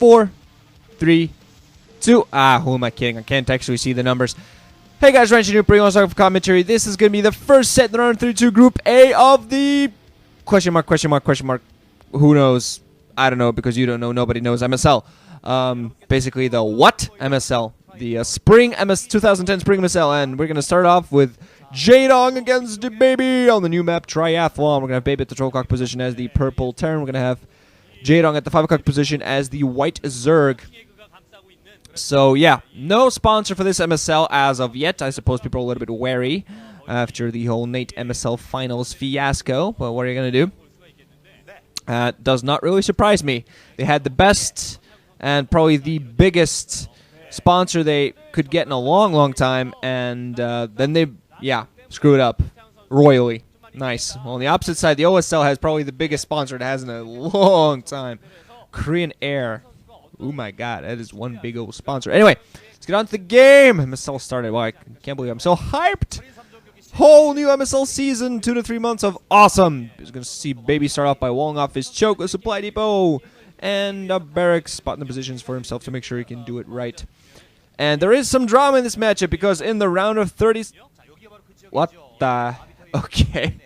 4, 3, 2. Who am I kidding? I can't actually see the numbers. Hey guys, Ranch and bringing on StarCraft commentary. This is going to be the first set in the Ro32 Group A of the... Question mark. Who knows? I don't know, because you don't know. Nobody knows MSL. Basically the what? MSL. The Spring 2010 Spring MSL. And we're going to start off with Jaedong against the BaBy on the new map Triathlon. We're going to have BaBy at the 12 o'clock position as the purple Terran. We're going to have Jaedong at the 5 o'clock position as the white Zerg. So yeah, no sponsor for this MSL as of yet. I suppose people are a little bit wary after the whole Nate MSL Finals fiasco. But what are you going to do? Does not really surprise me. They had the best and probably the biggest sponsor they could get in a long time. And then they, screw it up royally. Nice. Well, on the opposite side, the OSL has probably the biggest sponsor it has in a long time. Korean Air. Oh my god, that is one big old sponsor. Anyway, let's get on to the game. MSL started. Wow, I can't believe I'm so hyped. Whole new MSL season, 2 to 3 months of awesome. He's going to see BaBy start off by walling off his choke, a supply depot, and a barracks, spotting the positions for himself to make sure he can do it right. And there is some drama in this matchup because in the round of 30... What the... Okay.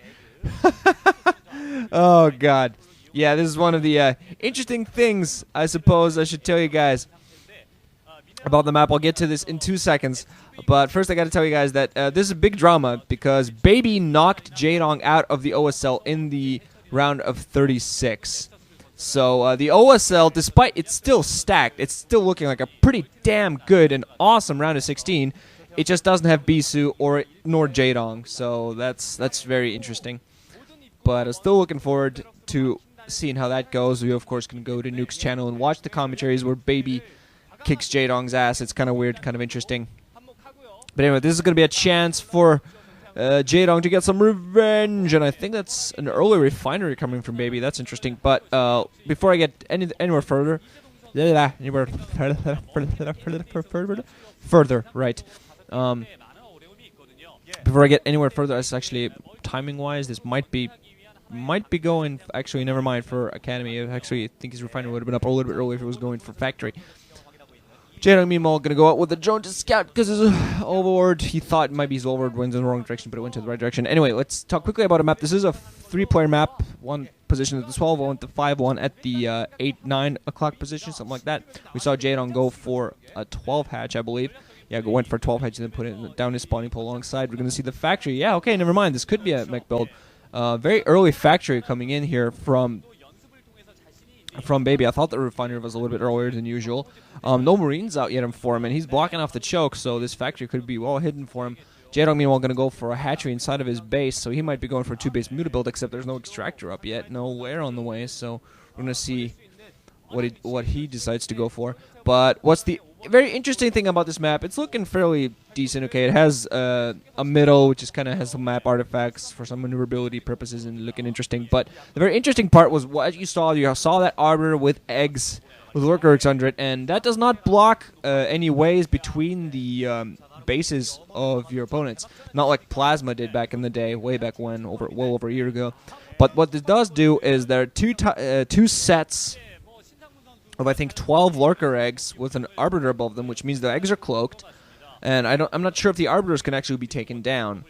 Oh god. Yeah, this is one of the interesting things, I suppose I should tell you guys about the map. I'll get to this in 2 seconds. But first I got to tell you guys that this is a big drama because BaBy knocked Jaedong out of the OSL in the round of 36. So the OSL, despite it's still stacked, it's still looking like a pretty damn good and awesome round of 16. It just doesn't have Bisu nor Jaedong. So that's very interesting. But I'm still looking forward to seeing how that goes. We of course can go to Nuke's channel and watch the commentaries where BaBy kicks Jaedong's ass. It's kind of weird, kind of interesting. But anyway, this is going to be a chance for Jaedong to get some revenge, and I think that's an early refinery coming from BaBy. That's interesting. But before I get anywhere further, right? Before I get anywhere further, it's actually timing-wise, this might be going. Actually, never mind for Academy. I actually think his refinery would have been up a little bit earlier if it was going for factory. Jaedong, meanwhile, going to go out with the drone to scout because his overlord, he thought it might be his overlord went in the wrong direction, but it went to the right direction. Anyway, let's talk quickly about a map. This is a 3-player map. One position at the 12, one at the 5, one at the 8, 9 o'clock position, something like that. We saw Jaedong go for a 12 hatch, I believe. Yeah, went for a 12 hatch and then put it down his spawning pole alongside. We're going to see the factory. Yeah, okay, never mind. This could be a mech build. Very early factory coming in here from BaBy. I thought the refinery was a little bit earlier than usual. No Marines out yet for him, and he's blocking off the choke, so this factory could be well hidden for him. Jaedong, meanwhile, going to go for a hatchery inside of his base, so he might be going for a 2-base muta build, except there's no extractor up yet, no air on the way, so we're going to see what he decides to go for. But what's the very interesting thing about this map, it's looking fairly decent. Okay, it has a middle, which is kind of has some map artifacts for some maneuverability purposes and looking interesting. But the very interesting part was what you saw. You saw that arbiter with eggs, with lurker eggs under it, and that does not block any ways between the bases of your opponents. Not like Plasma did back in the day, way back when, well over a year ago. But what this does do is there are two sets of I think 12 lurker eggs with an arbiter above them, which means the eggs are cloaked, and I'm not sure if the arbiters can actually be taken down.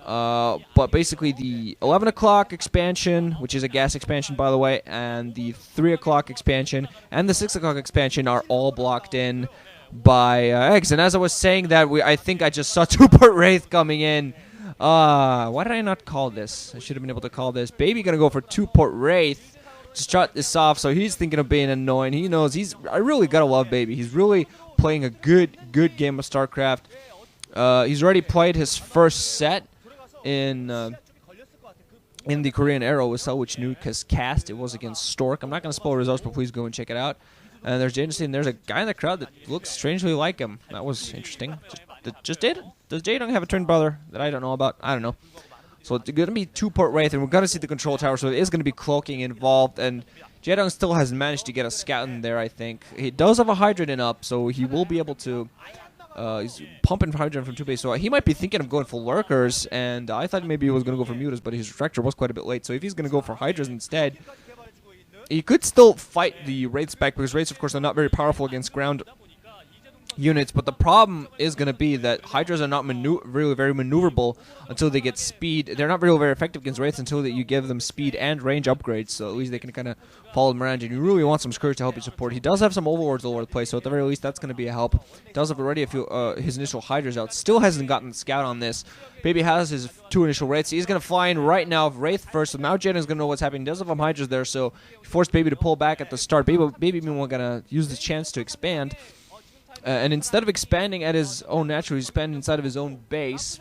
But basically the 11 o'clock expansion, which is a gas expansion by the way, and the 3 o'clock expansion and the 6 o'clock expansion are all blocked in by eggs. And as I was saying that, I think I just saw 2-port Wraith coming in. Why did I not call this? I should have been able to call this. BaBy gonna go for 2-port Wraith to start this off, so he's thinking of being annoying. He knows I really gotta love BaBy. He's really playing a good game of StarCraft. He's already played his first set in the Korean Air OSL, which Nuke has cast. It was against Stork. I'm not gonna spoil results, but please go and check it out. And there's Jaedong, and there's a guy in the crowd that looks strangely like him. That was interesting. Does Jaedong have a twin brother that I don't know about? I don't know. So it's going to be 2-port Wraith, and we're going to see the control tower, so there is going to be cloaking involved, and Jaedong still has managed to get a scout in there, I think. He does have a Hydrant up, so he will be able to... he's pumping Hydrant from 2-base, so he might be thinking of going for lurkers, and I thought maybe he was going to go for mutas, but his retractor was quite a bit late, so if he's going to go for Hydras instead, he could still fight the Wraiths back, because Wraiths, of course, are not very powerful against ground units, but the problem is going to be that Hydras are not really very maneuverable until they get speed. They're not really very effective against Wraiths until that you give them speed and range upgrades, so at least they can kind of follow them around, and you really want some Scourge to help you support. He does have some Overlords all over the place, so at the very least that's going to be a help. He does have already a few, his initial Hydras out. Still hasn't gotten the Scout on this. BaBy has his 2 initial Wraiths. He's going to fly in right now, Wraith first, so now Jaedong's going to know what's happening. He does have some Hydras there, so he forced BaBy to pull back at the start. BaBy meanwhile going to use the chance to expand. And instead of expanding at his own natural, he's expanding inside of his own base.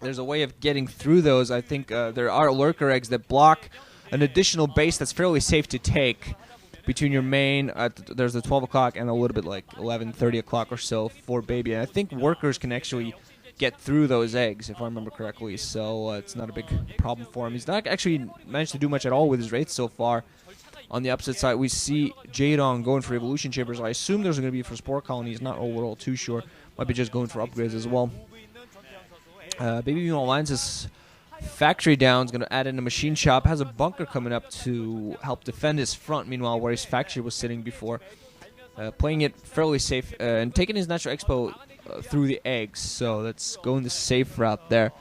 There's a way of getting through those. I think there are lurker eggs that block an additional base that's fairly safe to take between your main. There's the 12 o'clock and a little bit like 11:30 o'clock or so for BaBy. And I think workers can actually get through those eggs, if I remember correctly. So it's not a big problem for him. He's not actually managed to do much at all with his Wraiths so far. On the opposite side, we see Jaedong going for Evolution Chambers. I assume there's going to be for Spore Colonies. Not overall too sure. Might be just going for upgrades as well. BaBy aligns his factory down. Is going to add in a machine shop. Has a bunker coming up to help defend his front. Meanwhile, where his factory was sitting before. Playing it fairly safe and taking his natural expo through the eggs. So let's go in the safe route there.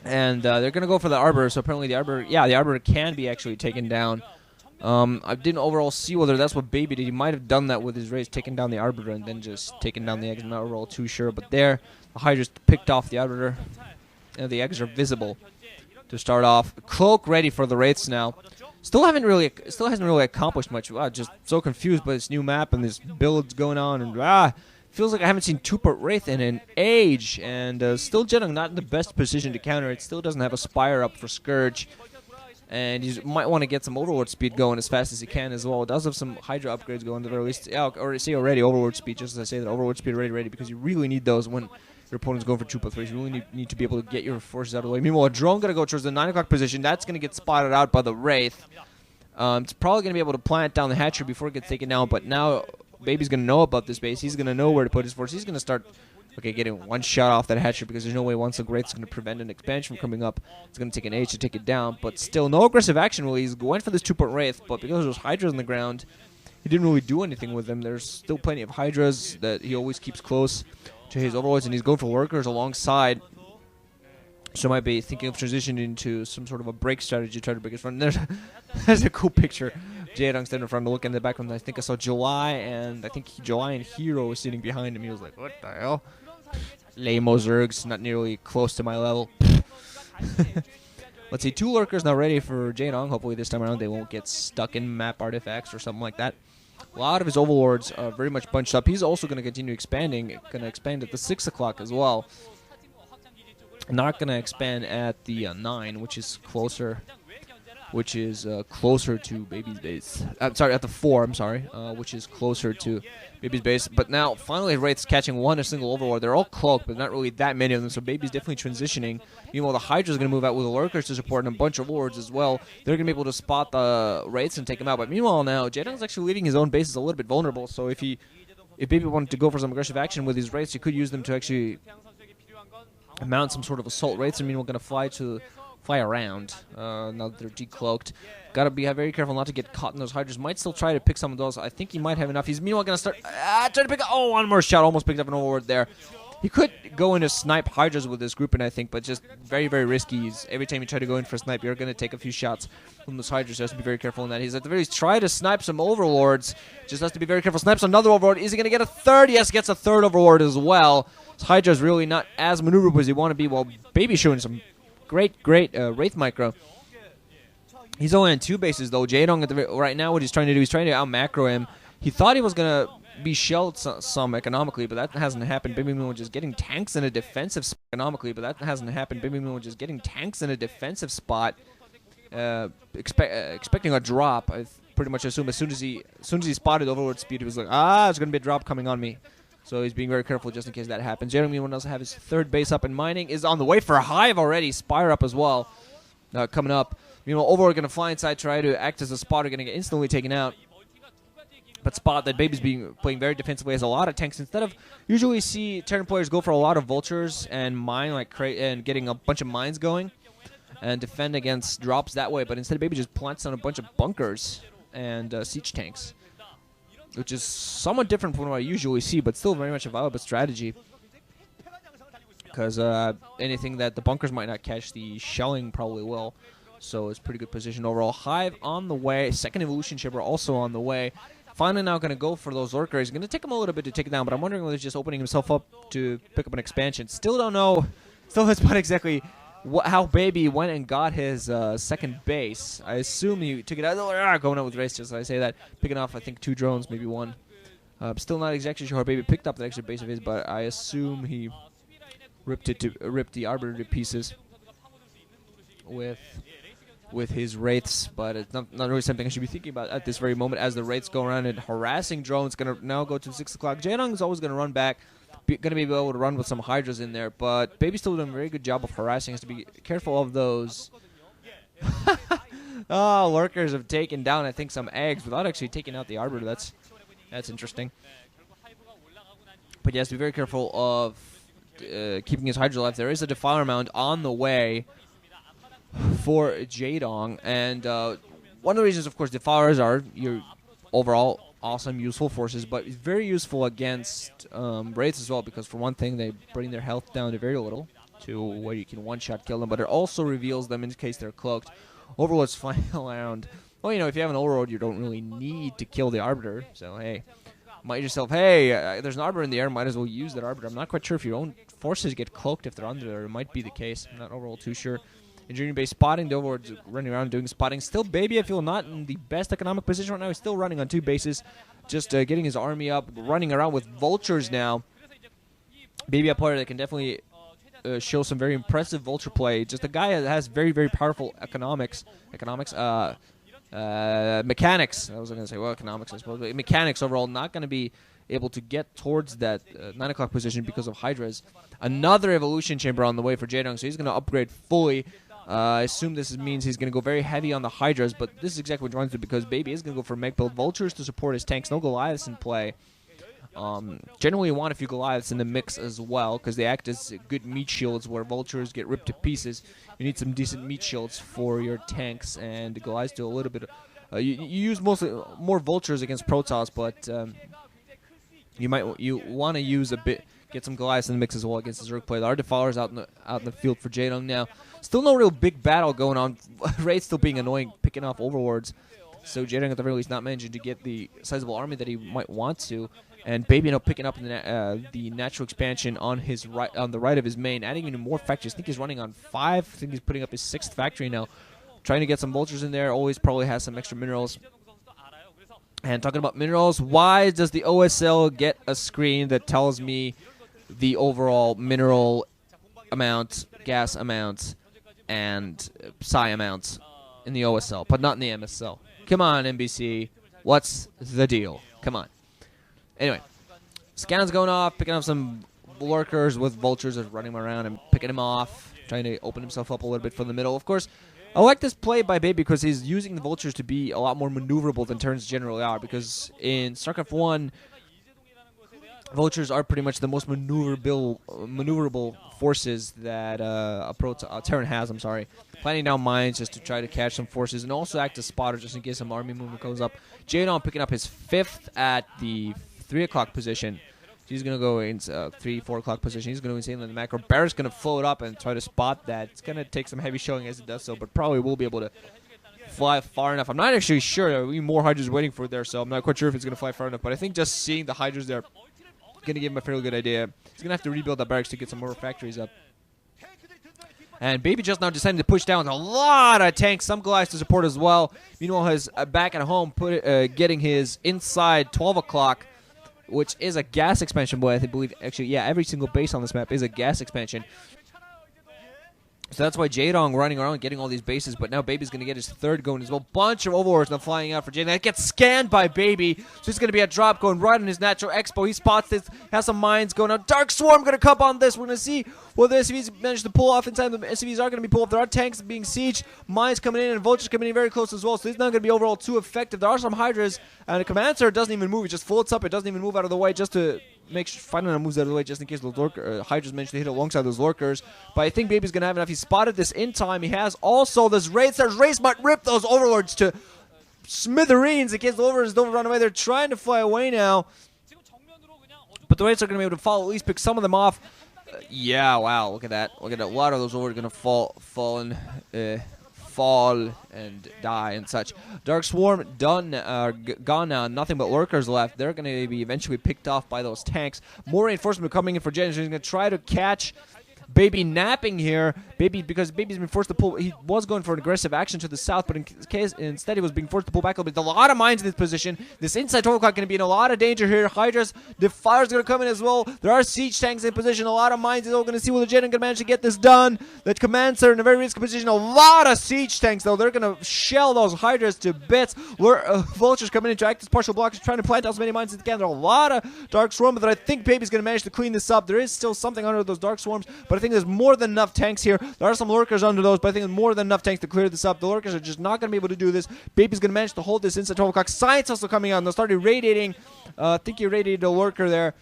And they're going to go for the Arbor, so apparently the Arbor, yeah, the Arbor can be actually taken down. I didn't overall see whether that's what BaBy did. He might have done that with his Rays, taking down the Arbiter and then just taking down the eggs. I'm not overall too sure, but there, the Hydra's picked off the Arbiter. And the eggs are visible to start off. Cloak ready for the Wraiths now. Still hasn't really accomplished much. Wow, just so confused by this new map and this builds going on, and feels like I haven't seen two-part Wraith in an age, and still Jaedong not in the best position to counter it. Still doesn't have a Spire up for Scourge, and you might want to get some Overlord speed going as fast as he can as well. It does have some Hydra upgrades going at the very least. Yeah, or see already Overlord speed, just as I say that Overlord speed ready, because you really need those when your opponent's going for 2+3. You really need to be able to get your forces out of the way. Meanwhile, a drone going to go towards the 9 o'clock position. That's going to get spotted out by the Wraith. It's probably going to be able to plant down the hatchery before it gets taken down, but now BaBy's going to know about this base. He's going to know where to put his force. He's going to start getting one shot off that hatchery, because there's no way once the Wraith's going to prevent an expansion from coming up. It's going to take an H to take it down, but still no aggressive action really. He went for this 2-point Wraith, but because there's Hydras on the ground, he didn't really do anything with them. There's still plenty of Hydras that he always keeps close to his Overlords, and he's going for Lurkers alongside. So might be thinking of transitioning into some sort of a break strategy to try to break his front. There's a cool picture. Jaedong standing in front, look in the background. I think I saw July, and I think July and Hero was sitting behind him. He was like, "What the hell?" Lame-o Zergs, not nearly close to my level. Let's see, 2 Lurkers now ready for Jaedong. Hopefully this time around they won't get stuck in map artifacts or something like that. A lot of his Overlords are very much bunched up. He's also going to continue expanding. Going to expand at the 6 o'clock as well. Not going to expand at the 9, which is closer. Closer to BaBy's base. I'm sorry, at the 4. I'm sorry, which is closer to BaBy's base. But now, finally, Wraith's catching a single Overlord. They're all cloaked, but not really that many of them. So BaBy's definitely transitioning. Meanwhile, the Hydra's going to move out with the Lurkers to support and a bunch of Overlords as well. They're going to be able to spot the Wraiths and take them out. But meanwhile, now Jaedong's actually leaving his own bases a little bit vulnerable. So if BaBy wanted to go for some aggressive action with his Wraiths, he could use them to actually mount some sort of assault Wraiths. I mean, we're going to fly around now that they're decloaked. Gotta be very careful not to get caught in those Hydras. Might still try to pick some of those. I think he might have enough. He's meanwhile gonna start trying to pick up. Oh, one more shot. Almost picked up an Overlord there. He could go into snipe Hydras with this grouping, I think, but just very, very risky. Every time you try to go in for a snipe, you're gonna take a few shots from those Hydras. So has to be very careful in that. He's at the very least try to snipe some Overlords. Just has to be very careful. Snipes another Overlord. Is he gonna get a third? Yes, gets a third Overlord as well. Hydra's really not as maneuverable as he want to be. While BaBy's showing some great Wraith micro. He's only on 2 bases though. Jaedong right now, what he's trying to do, he's trying to out macro him. He thought he was gonna be shelled some economically, but that hasn't happened. BaBy just getting tanks in a defensive spot. Expecting a drop. I pretty much assume as soon as he spotted Overlord speed, he was like, it's gonna be a drop coming on me. So he's being very careful just in case that happens. Jaedong, meanwhile, does have his 3rd base up and mining. Is on the way for a hive already. Spire up as well. Coming up. Meanwhile, Overlord going to fly inside, try to act as a spotter, going to get instantly taken out. But spot that BaBy's playing very defensively, has a lot of tanks. Instead of usually see Terran players go for a lot of vultures and mine, and getting a bunch of mines going. and defend against drops that way. But instead, BaBy just plants down a bunch of bunkers and siege tanks, which is somewhat different from what I usually see, but still very much a viable strategy. Because anything that the bunkers might not catch, the shelling probably will. So it's pretty good position overall. Hive on the way. Second evolution chamber also on the way. Finally now going to go for those lurkers. Going to take him a little bit to take it down, but I'm wondering whether he's just opening himself up to pick up an expansion. Still don't know. Still has not exactly how BaBy went and got his second base. I assume he took it out. Going out with race, just as I say that. Picking off, I think, 2 drones, maybe 1. Still not exactly sure how BaBy picked up the extra base of his, but I assume he ripped the Arbiter to pieces with his wraiths, but it's not really something I should be thinking about at this very moment as the wraiths go around and harassing drones. Going to now go to 6 o'clock. Jaedong is always going to run back. Going to be able to run with some Hydras in there, but BaBy's still doing a very good job of harassing us. To be careful of those. Oh, lurkers have taken down, I think, some eggs without actually taking out the Arbiter. That's interesting. But yes, be very careful of keeping his Hydra alive. There is a Defiler Mound on the way for Jaedong, and one of the reasons, of course, Defilers are your overall awesome, useful forces, but it's very useful against Wraiths as well, because for one thing, they bring their health down to very little, to where you can one-shot kill them, but it also reveals them in case they're cloaked. Overlords flying around. Well, you know, if you have an Overlord, you don't really need to kill the Arbiter, so hey. Might yourself, hey, there's an Arbiter in the air, might as well use that Arbiter. I'm not quite sure if your own forces get cloaked if they're under there. It might be the case. I'm not overall too sure. Engineering base spotting, the Overlord's running around doing spotting. Still, BaBy, I feel, not in the best economic position right now. He's still running on 2 bases, just getting his army up, running around with vultures now. BaBy, a player that can definitely show some very impressive vulture play. Just a guy that has very, very powerful mechanics. I was going to say, well, economics, I suppose. But mechanics overall, not going to be able to get towards that 9 o'clock position because of Hydras. Another evolution chamber on the way for Jaedong, so he's going to upgrade fully. I assume this means he's going to go very heavy on the Hydras, but this is exactly what he wants to do because BaBy is going to go for mech build. Vultures to support his tanks. No Goliaths in play. Generally, you want a few Goliaths in the mix as well because they act as good meat shields where Vultures get ripped to pieces. You need some decent meat shields for your tanks, and the Goliaths do a little bit. You use mostly more Vultures against Protoss, but you want to use a bit, get some Goliaths in the mix as well against the Zerg play. There are Defilers out in the field for Jaedong now. Still no real big battle going on. Raid still being annoying, picking off Overlords. So Jaedong at the very least not managing to get the sizable army that he might want to. And BaBy now picking up the natural expansion on his right, on the right of his main, adding even more factories. I think he's running on 5. I think he's putting up his 6th factory now, trying to get some vultures in there. Always probably has some extra minerals. And talking about minerals, why does the OSL get a screen that tells me the overall mineral amount, gas amount, and psi amounts in the OSL, but not in the MSL? Come on, NBC. What's the deal? Come on. Anyway, scans going off, picking up some lurkers with vultures of running around and picking him off, trying to open himself up a little bit from the middle. Of course, I like this play by BaBy because he's using the vultures to be a lot more maneuverable than turns generally are, because in StarCraft 1, vultures are pretty much the most maneuverable forces that Terran has, Planting down mines just to try to catch some forces and also act as spotter just in case some army movement goes up. Jaedong picking up his 5th at the 3 o'clock position. He's going to go in 3, 4 o'clock position. He's going to insanely in the macro. Barrett's going to float up and try to spot that. It's going to take some heavy showing as it does so, but probably will be able to fly far enough. I'm not actually sure. There will be more Hydras waiting for it there, so I'm not quite sure if it's going to fly far enough. But I think just seeing the Hydras there going to give him a fairly good idea. He's going to have to rebuild the barracks to get some more factories up. And BaBy just now deciding to push down a lot of tanks, some Goliaths to support as well. Meanwhile, his back at home getting his inside 12 o'clock, which is a gas expansion. Boy, I believe, actually, yeah, every single base on this map is a gas expansion. So that's why Jaedong running around getting all these bases, but now BaBy's going to get his 3rd going as well. Bunch of Overlords now flying out for Jaedong. That gets scanned by BaBy. So it's going to be a drop going right on his natural expo. He spots this, has some mines going out. Dark Swarm going to come on this. We're going to see what the SCVs managed to pull off inside. The SCVs are going to be pulled off. There are tanks being sieged, mines coming in, and vultures coming in very close as well. So it's not going to be overall too effective. There are some Hydras, and the command center doesn't even move. It just floats up. It doesn't even move out of the way just to finding moves out of the way just in case those Hydras manage to hit alongside those lurkers. But I think BaBy's gonna have enough. He spotted this in time. He has also this Wraith. Wraith might rip those Overlords to smithereens in case the Overlords don't run away. They're trying to fly away now. But the Wraiths are gonna be able to fall, at least pick some of them off. Yeah, wow, look at that. Look at that. A lot of those Overlords are gonna fall and die and such. Dark Swarm done, gone now. Nothing but lurkers left. They're going to be eventually picked off by those tanks. More reinforcement coming in for Jaedong. He's going to try to catch BaBy napping here. Because BaBy's been forced to pull. He was going for an aggressive action to the south, but instead he was being forced to pull back a little bit. A lot of mines in this position. This inside 12 o'clock going to be in a lot of danger here. Hydras, the fire's going to come in as well. There are siege tanks in position. A lot of mines. We're going to see whether Jaedong can manage to get this done. The commands are in a very risky position. A lot of siege tanks though. They're going to shell those Hydras to bits. Vultures coming in to act as partial blockers, trying to plant as many mines as they can. There are a lot of Dark Swarm, but I think BaBy's going to manage to clean this up. There is still something under those Dark Swarms, but I think there's more than enough tanks here. There are some lurkers under those, but I think there's more than enough tanks to clear this up. The lurkers are just not going to be able to do this. BaBy's going to manage to hold this inside 12 o'clock. Science also coming out. They'll start irradiating. I think he irradiated a lurker there.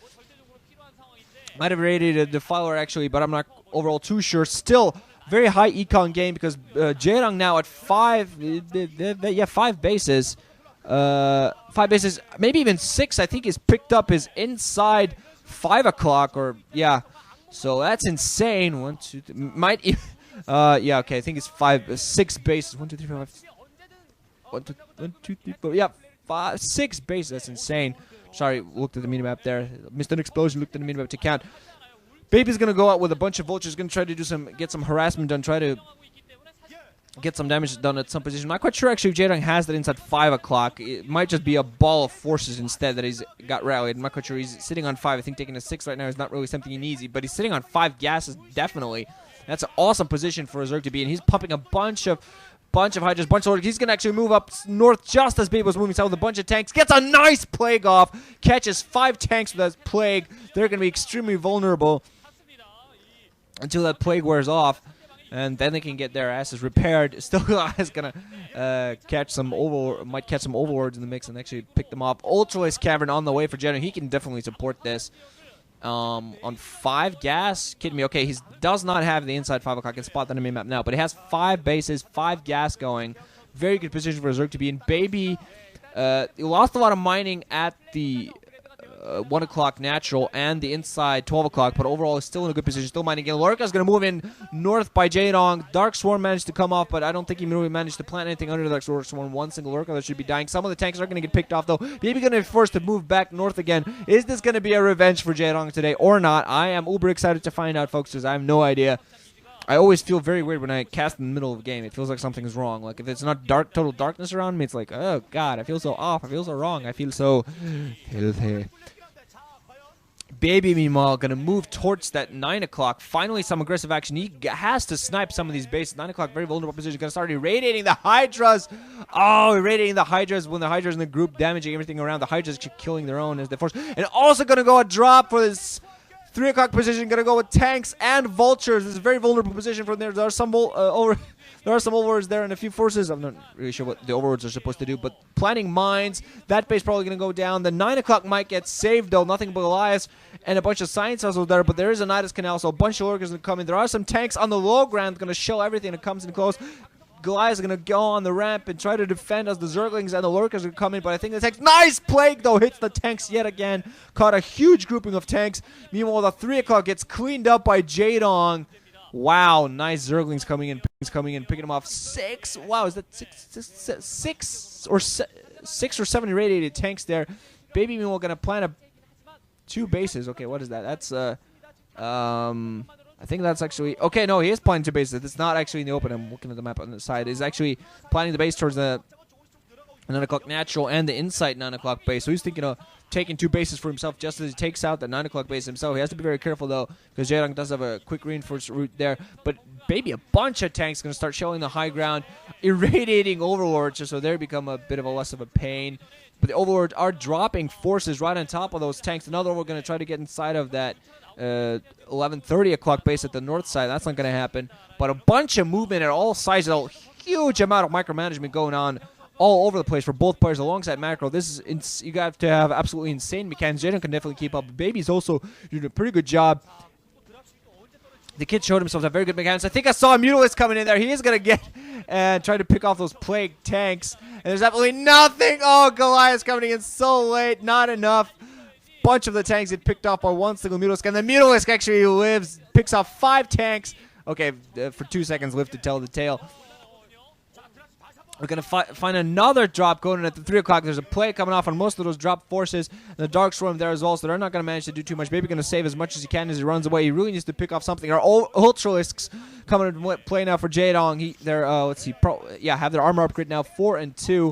Might have irradiated a Defiler actually, but I'm not overall too sure. Still, very high econ game because Jaedong now at 5 bases. 5 bases, maybe even 6. I think he's picked up his inside 5 o'clock or, yeah. So that's insane. 1, 2, 3. Might even. Yeah, okay. I think it's 6 bases. 1, 2, 3, 4, 5. 1, 2, 3, 4. Yeah, 6 bases. That's insane. Sorry, looked at the minimap there. Missed an explosion. Looked at the minimap to count. BaBy's gonna go out with a bunch of vultures. Gonna try to do get some harassment done. Try to get some damage done at some position. I'm not quite sure actually if Jaedong has that inside 5 o'clock. It might just be a ball of forces instead that he's got rallied. I'm not quite sure. He's sitting on 5. I think taking a 6 right now is not really something he needs. But he's sitting on 5 gases, definitely. That's an awesome position for Zerg to be in. He's pumping a bunch of Hydras, bunch of. He's going to actually move up north just as BaBy was moving south with a bunch of tanks. Gets a nice plague off. Catches 5 tanks with that plague. They're going to be extremely vulnerable until that plague wears off. And then they can get their asses repaired. Still is gonna catch some overlords in the mix and actually pick them off. Ultralisk Cavern on the way for Jaedong. He can definitely support this. On 5 gas, kidding me? Okay, he does not have the inside 5 o'clock. I can spot that on the map now, but he has 5 bases, 5 gas going. Very good position for Zerg to be in. BaBy, he lost a lot of mining at the 1 o'clock natural and the inside 12 o'clock, but overall is still in a good position, still mining again. Lorca's going to move in north by Jaedong. Dark Swarm managed to come off, but I don't think he really managed to plant anything under the Dark Swarm. One single Lorca that should be dying. Some of the tanks are going to get picked off though. BaBy going to be forced to move back north again. Is this going to be a revenge for Jaedong today or not? I am uber excited to find out, folks, because I have no idea. I always feel very weird when I cast in the middle of a game. It feels like something is wrong. Like if it's not total darkness around me, it's like, oh god, I feel so off. I feel so wrong. I feel so filthy. BaBy, meanwhile, going to move towards that 9 o'clock. Finally, some aggressive action. He has to snipe some of these bases. 9 o'clock, very vulnerable position. Going to start irradiating the Hydras. Oh, irradiating the Hydras when the Hydras in the group, damaging everything around. The Hydras killing their own as they force. And also going to go a drop for this 3 o'clock position. Going to go with tanks and vultures. This is a very vulnerable position from there. There are some overlords there and a few forces. I'm not really sure what the overlords are supposed to do, but planting mines. That base probably going to go down. The 9 o'clock might get saved, though. Nothing but Elias and a bunch of science hustles there, but there is a Nidus Canal, so a bunch of lurkers going to come in. There are some tanks on the low ground going to shell everything that comes in close. Goliath is going to go on the ramp and try to defend as the Zerglings and the lurkers are coming, but I think the tanks... Nice plague, though, hits the tanks yet again. Caught a huge grouping of tanks. Meanwhile, the 3 o'clock gets cleaned up by Jaedong. Wow, nice Zerglings coming in, picking them off. 6. Wow, is that six or 7 irradiated tanks there? BaBy, meanwhile, going to plant 2 bases. Okay, what is that? That's, I think that's actually... Okay, no, he is planting 2 bases. It's not actually in the open. I'm looking at the map on the side. He's actually planting the base towards the 9 o'clock natural and the inside 9 o'clock base. So he's thinking of taking 2 bases for himself just as he takes out the 9 o'clock base himself. He has to be very careful, though, because Jaedong does have a quick reinforced route there. But BaBy, a bunch of tanks going to start shelling the high ground, irradiating overlords, so they become a bit of a less of a pain. But the overlords are dropping forces right on top of those tanks. Another one we're going to try to get inside of that 11:30 o'clock base at the north side. That's not going to happen. But a bunch of movement at all sides. A huge amount of micromanagement going on all over the place for both players alongside Macro. This is you got to have absolutely insane mechanics. Jaedong can definitely keep up. BaBy's also doing a pretty good job. The kid showed himself a very good mechanics. I think I saw a Mutalist coming in there. He is going to get and try to pick off those Plague tanks. And there's absolutely nothing. Oh, Goliath's coming in so late. Not enough. Bunch of the tanks get picked off by one single Mutalisk. And the Mutalisk actually lives, picks off 5 tanks. Okay, for 2 seconds, live to tell the tale. We're going to find another drop going in at the 3 o'clock. There's a play coming off on most of those drop forces. And the Dark Swarm there as well, so they're not going to manage to do too much. BaBy going to save as much as he can as he runs away. He really needs to pick off something. Our Ultralisks coming into play now for Jaedong. They're, let's see, have their armor upgrade now 4 and 2.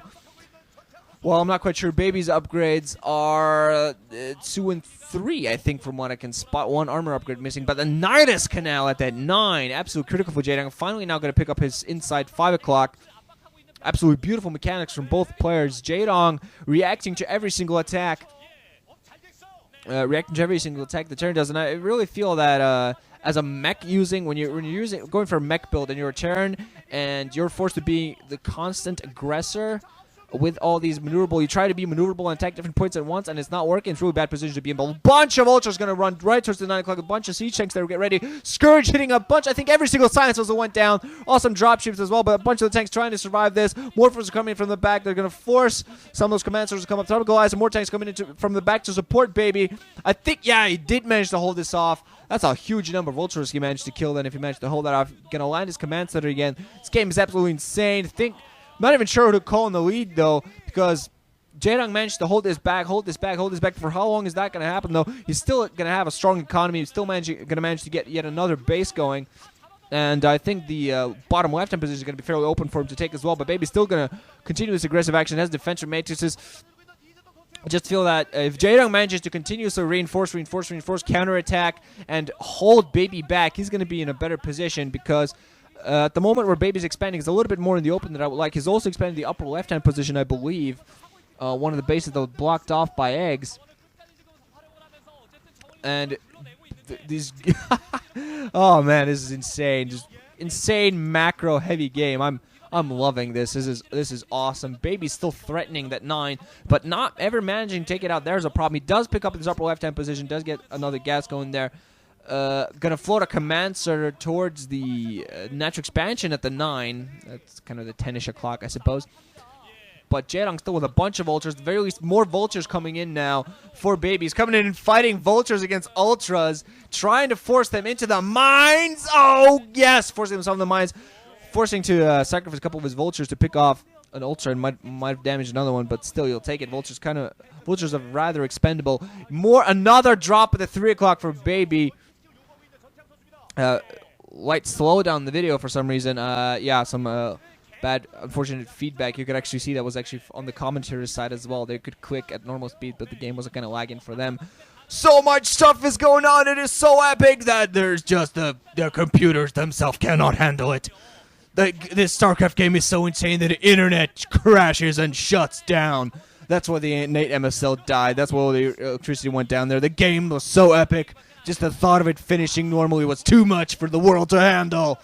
Well, I'm not quite sure. BaBy's upgrades are 2 and 3, I think, from what I can spot. 1 armor upgrade missing. But the Nidus Canal at that 9, absolutely critical for Jaedong. Finally now going to pick up his inside 5 o'clock. Absolutely beautiful mechanics from both players. Jaedong reacting to every single attack. The turn does. And I really feel that as a mech when you're going for a mech build and you're a Terran and you're forced to be the constant aggressor with all these maneuverable, you try to be maneuverable and attack different points at once, and it's not working. It's a really bad position to be in. But a bunch of Ultras going to run right towards the 9 o'clock. A bunch of siege tanks that will get ready. Scourge hitting a bunch. I think every single silencer went down. Awesome dropships as well, but a bunch of the tanks trying to survive this. More forces are coming in from the back. They're going to force some of those command soldiers to come up. Top Goliath, and more tanks coming in from the back to support BaBy. I think, yeah, he did manage to hold this off. That's a huge number of Ultras he managed to kill then if he managed to hold that off. Going to land his command center again. This game is absolutely insane. Not even sure who to call in the lead, though, because Jaedong managed to hold this back. For how long is that going to happen, though? He's still going to have a strong economy. He's still going to manage to get yet another base going. And I think the bottom left-hand position is going to be fairly open for him to take as well. But BaBy's still going to continue this aggressive action. Has defensive matrices. I just feel that if Jaedong manages to continuously reinforce, counterattack, and hold BaBy back, he's going to be in a better position because... at the moment where BaBy's expanding, is a little bit more in the open than I would like. He's also expanding the upper left-hand position, I believe. One of the bases that was blocked off by eggs. And these... oh, man, this is insane. Just insane macro-heavy game. I'm loving this. This is awesome. BaBy's still threatening that 9, but not ever managing to take it out. There's a problem. He does pick up his upper left-hand position, does get another gas going there. Gonna float a command center towards the natural expansion at the 9. That's kind of the 10-ish o'clock, I suppose. But Jaedong still with a bunch of Ultras. At the very least, more Vultures coming in now for BaBy. He's coming in and fighting Vultures against Ultras, trying to force them into the mines. Oh, yes, forcing themselves in the mines. Forcing to sacrifice a couple of his Vultures to pick off an Ultra and might have damaged another one, but still, you'll take it. Vultures are rather expendable. Another drop at the 3 o'clock for BaBy. Light slow down the video for some reason. Some bad, unfortunate feedback. You could actually see that was actually on the commentary side as well. They could click at normal speed, but the game was kind of lagging for them. So much stuff is going on. It is so epic that there's just the computers themselves cannot handle it. This StarCraft game is so insane that the internet crashes and shuts down. That's why the innate MSL died. That's why all the electricity went down there. The game was so epic. Just the thought of it finishing normally was too much for the world to handle.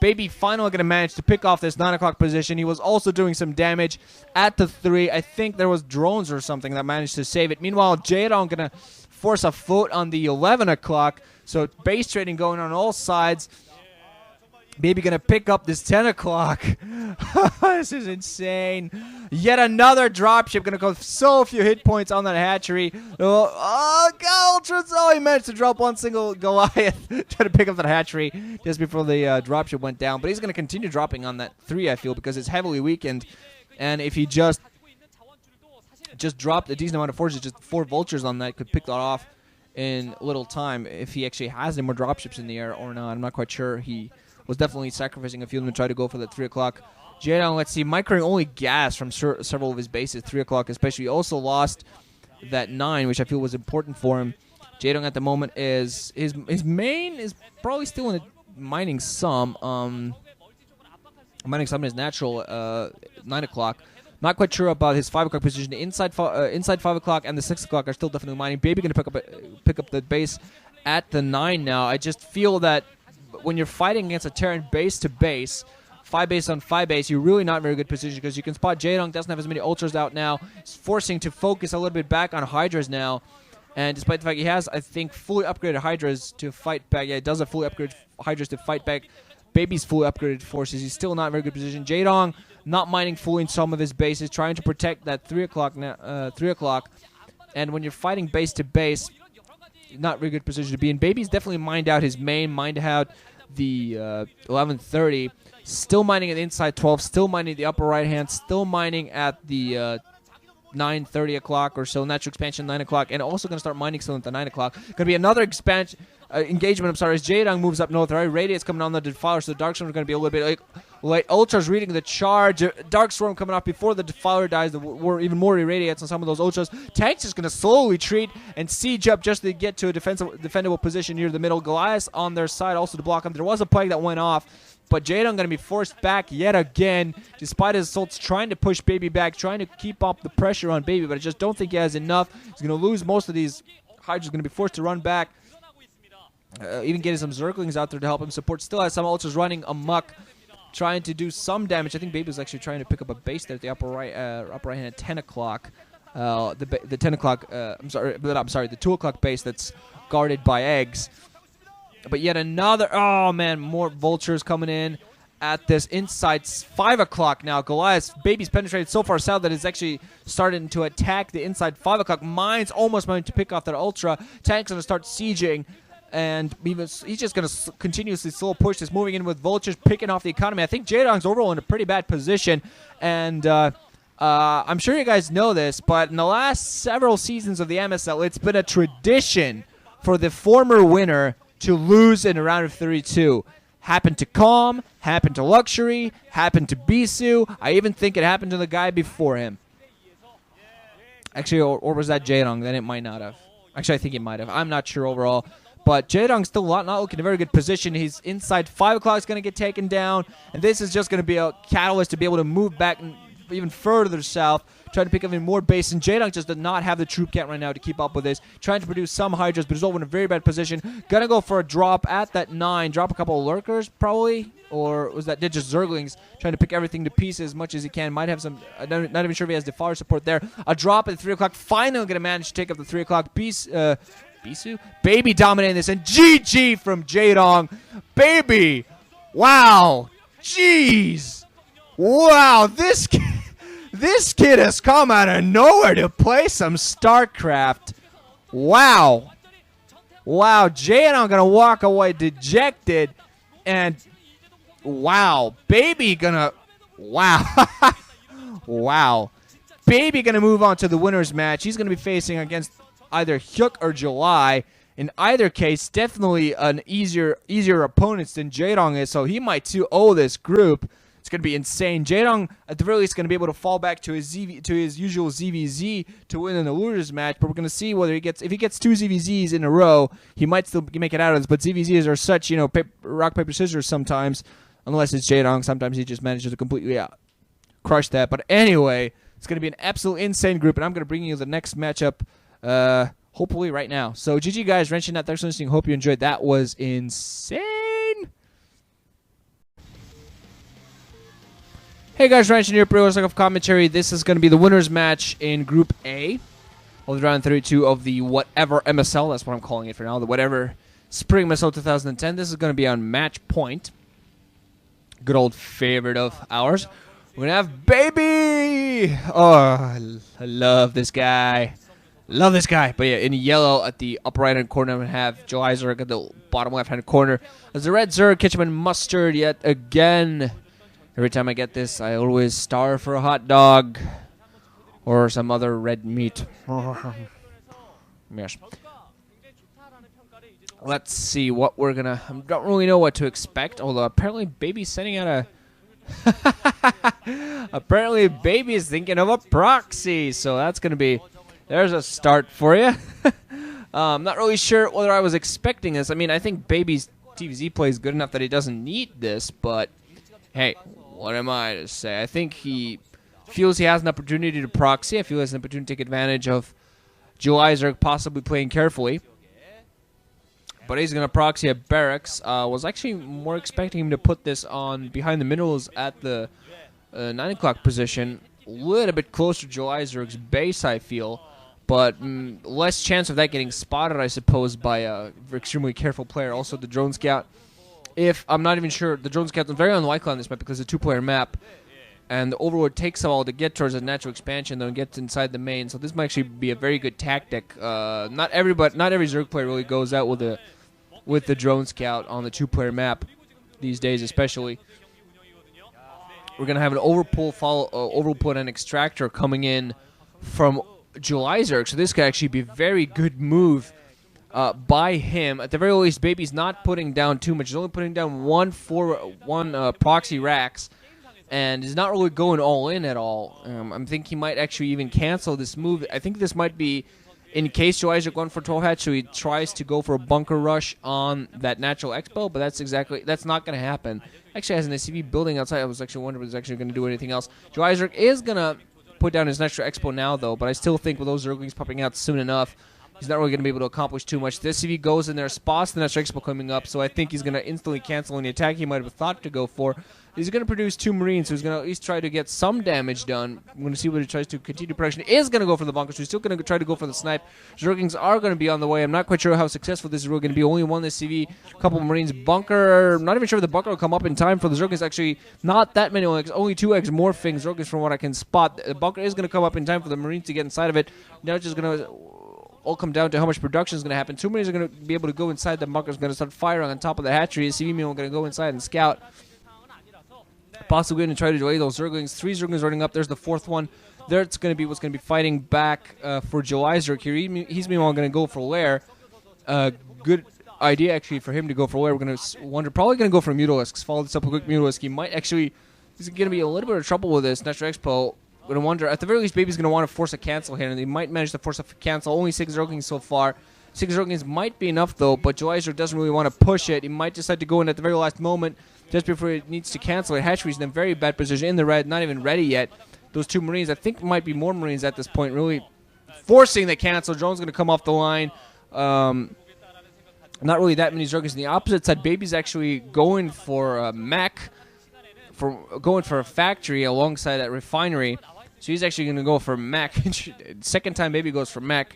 BaBy finally going to manage to pick off this 9 o'clock position. He was also doing some damage at the 3. I think there was drones or something that managed to save it. Meanwhile, Jaedong going to force a float on the 11 o'clock. So base trading going on all sides. BaBy going to pick up this 10 o'clock. This is insane. Yet another dropship going to go so few hit points on that hatchery. Ultras. Oh, he managed to drop one single Goliath. Try to pick up that hatchery just before the dropship went down. But he's going to continue dropping on that 3, I feel, because it's heavily weakened. And if he just dropped a decent amount of forces, just 4 Vultures on that, could pick that off in little time. If he actually has any more dropships in the air or not, I'm not quite sure. He was definitely sacrificing a few of them to try to go for that 3 o'clock. Jaedong, let's see, microing only gas from several of his bases, 3 o'clock especially. He also lost that 9, which I feel was important for him. Jaedong at the moment is, his main is probably still in mining some. Mining some in his natural 9 o'clock. Not quite sure about his 5 o'clock position. Inside 5 o'clock and the 6 o'clock are still definitely mining. BaBy going to pick up the base at the 9 now. I just feel that when you're fighting against a Terran base to base, 5 base on 5 base, you're really not in a very good position because you can spot Jaedong doesn't have as many ultras out now. He's forcing to focus a little bit back on Hydras now. And despite the fact he has, I think, fully upgraded Hydras to fight back. Yeah, he does have fully upgraded Hydras to fight back BaBy's fully upgraded forces. He's still not in a very good position. Jaedong not mining fully in some of his bases, trying to protect that 3 o'clock. And when you're fighting base to base, not very good position to be in. BaBy's definitely mined out his main, mined out the 1130. Still mining at the inside 12, still mining at the upper right hand, still mining at the 9:30 o'clock or so, natural expansion 9 o'clock, and also going to start mining still at the 9 o'clock. Going to be another expansion engagement, as Jaedong moves up north. Right, Radiate's coming on the Defiler, so the Dark Storm is going to be a little bit late. Ultra's reading the charge. Dark Storm coming off before the Defiler dies. Even more irradiates on some of those Ultras. Tank's just going to slowly retreat and siege up just to get to a defendable position near the middle. Goliath on their side also to block them. There was a plague that went off, but Jaedong going to be forced back yet again, despite his assaults, trying to push BaBy back, trying to keep up the pressure on BaBy, but I just don't think he has enough. He's going to lose most of these. Hydra's going to be forced to run back. Even getting some Zerglings out there to help him support. Still has some Ultras running amok, trying to do some damage. I think BaBy's actually trying to pick up a base there at the upper right hand at 10 o'clock. The 10 o'clock. I'm sorry, the 2 o'clock base that's guarded by eggs. But yet another. Oh man, more vultures coming in at this inside 5 o'clock now. Goliath, BaBy's penetrated so far south that it's actually starting to attack the inside 5 o'clock. Mines almost managed to pick off that Ultra. Tank's going to start sieging. And he's just going to continuously slow push this, moving in with vultures, picking off the economy. I think Jaedong's overall in a pretty bad position. And I'm sure you guys know this, but in the last several seasons of the MSL, it's been a tradition for the former winner to lose in a round of 32. Happened to Calm, happened to Luxury, happened to Bisu. I even think it happened to the guy before him. Actually, or was that Jaedong? Then it might not have. Actually, I think it might have. I'm not sure overall. But Jaedong's still not looking in a very good position. He's inside 5 o'clock is going to get taken down. And this is just going to be a catalyst to be able to move back even further south, trying to pick up even more base. And Jaedong just does not have the troop count right now to keep up with this. Trying to produce some Hydras, but he's over in a very bad position. Going to go for a drop at that 9. Drop a couple of Lurkers, probably. Or was that just Zerglings trying to pick everything to pieces as much as he can. Might have some, not even sure if he has Defiler support there. A drop at 3 o'clock. Finally going to manage to take up the 3 o'clock piece. Bisu? BaBy dominating this, and GG from Jaedong. BaBy! Wow! Jeez! Wow, this kid has come out of nowhere to play some StarCraft. Wow! Wow, Jaedong gonna walk away dejected, and wow, BaBy gonna... Wow. Wow. BaBy gonna move on to the winner's match. He's gonna be facing against either Hyuk or July. In either case, definitely an easier opponents than Jaedong is, so he might 2-0 this group. It's going to be insane. Jaedong, at the very least, is going to be able to fall back to his usual ZVZ to win in the losers match, but we're going to see whether he gets... If he gets 2 ZVZs in a row, he might still make it out of this, but ZVZs are such, rock, paper, scissors sometimes, unless it's Jaedong. Sometimes he just manages to completely crush that. But anyway, it's going to be an absolutely insane group, and I'm going to bring you the next matchup hopefully right now. So GG guys, wrenching that. Thanks for listening. Hope you enjoyed. That was insane. Hey guys, wrenching here, pretty much commentary. This is going to be the winners match in Group A of the round 32 of the whatever MSL. That's what I'm calling it for now. The whatever Spring MSL 2010. This is going to be on match point. Good old favorite of ours. We're going to have BaBy. Oh, I love this guy. Love this guy. But yeah, in yellow at the upper right-hand corner, I'm going to have Joe Zerg at the bottom left-hand corner. As the red Zerg, ketchup and mustard yet again. Every time I get this, I always starve for a hot dog. Or some other red meat. Yes. Let's see what we're going to... I don't really know what to expect. Although apparently BaBy's sending out a... Apparently BaBy is thinking of a proxy. So that's going to be... There's a start for you. I'm not really sure whether I was expecting this. I mean, I think BaBy's TVZ play is good enough that he doesn't need this, but hey, what am I to say? I think he feels he has an opportunity to proxy. I feel he has an opportunity to take advantage of July Zerg possibly playing carefully. but he's going to proxy at barracks. Was actually more expecting him to put this on behind the minerals at the 9 o'clock position. A little bit closer to Jaedong's base, I feel. But less chance of that getting spotted, I suppose, by a extremely careful player. Also, the drone scout. If I'm not even sure, the drone scout is very unlikely on this map because it's a 2-player map. And the Overlord takes a while to get towards a natural expansion, though, and gets inside the main. So this might actually be a very good tactic. Not every Zerg player really goes out with the drone scout on the 2-player map these days, especially. We're gonna have an overpull and extractor coming in from Jaedong. So this could actually be a very good move by him. At the very least, BaBy's not putting down too much. He's only putting down one proxy racks. And is not really going all in at all. I think he might actually even cancel this move. I think this might be in case Jaedong going for 12 hatch, so he tries to go for a bunker rush on that natural expo, but that's not going to happen. Actually, has an SCV building outside. I was actually wondering if he's actually going to do anything else. Jaedong is going to put down his natural expo now, though, but I still think with those Zerglings popping out soon enough, he's not really going to be able to accomplish too much. The SCV goes in there, spots the natural expo coming up, so I think he's going to instantly cancel any attack he might have thought to go for. He's going to produce 2 Marines, so he's going to at least try to get some damage done. I'm going to see what he tries to continue production. He is going to go for the bunker, so he's still going to try to go for the snipe. Zerglings are going to be on the way. I'm not quite sure how successful this is really going to be. Only one SCV, a couple of Marines. Bunker, I'm not even sure if the bunker will come up in time for the Zerglings. Actually, not that many eggs, only 2 eggs morphing Zerglings from what I can spot. The bunker is going to come up in time for the Marines to get inside of it. Now it's just going to all come down to how much production is going to happen. 2 Marines are going to be able to go inside. The bunker is going to start firing on top of the hatchery. SCV are going to go inside and scout. Possibly going to try to delay those Zerglings. 3 Zerglings running up. There's the 4th one. There's going to be what's going to be fighting back for Jaedong here. He's meanwhile going to go for Lair. Good idea actually for him to go for Lair. We're going to wonder. Probably going to go for Mutalisks. Follow this up with a quick Mutalisk. He might actually. He's going to be a little bit of trouble with this Natural Expo. We're going to wonder. At the very least, BaBy's going to want to force a cancel here, and they might manage to force a cancel. Only 6 Zerglings so far. 6 Zerglings might be enough though, but Jaedong doesn't really want to push it. He might decide to go in at the very last moment. Just before it needs to cancel it. Hatchery's in a very bad position in the red, not even ready yet. Those 2 Marines, I think might be more Marines at this point, really forcing the cancel. Drone's going to come off the line. Not really that many Zerglings. On the opposite side, BaBy's actually going for a mech, going for a factory alongside that refinery. So he's actually going to go for mech. Second time BaBy goes for mech.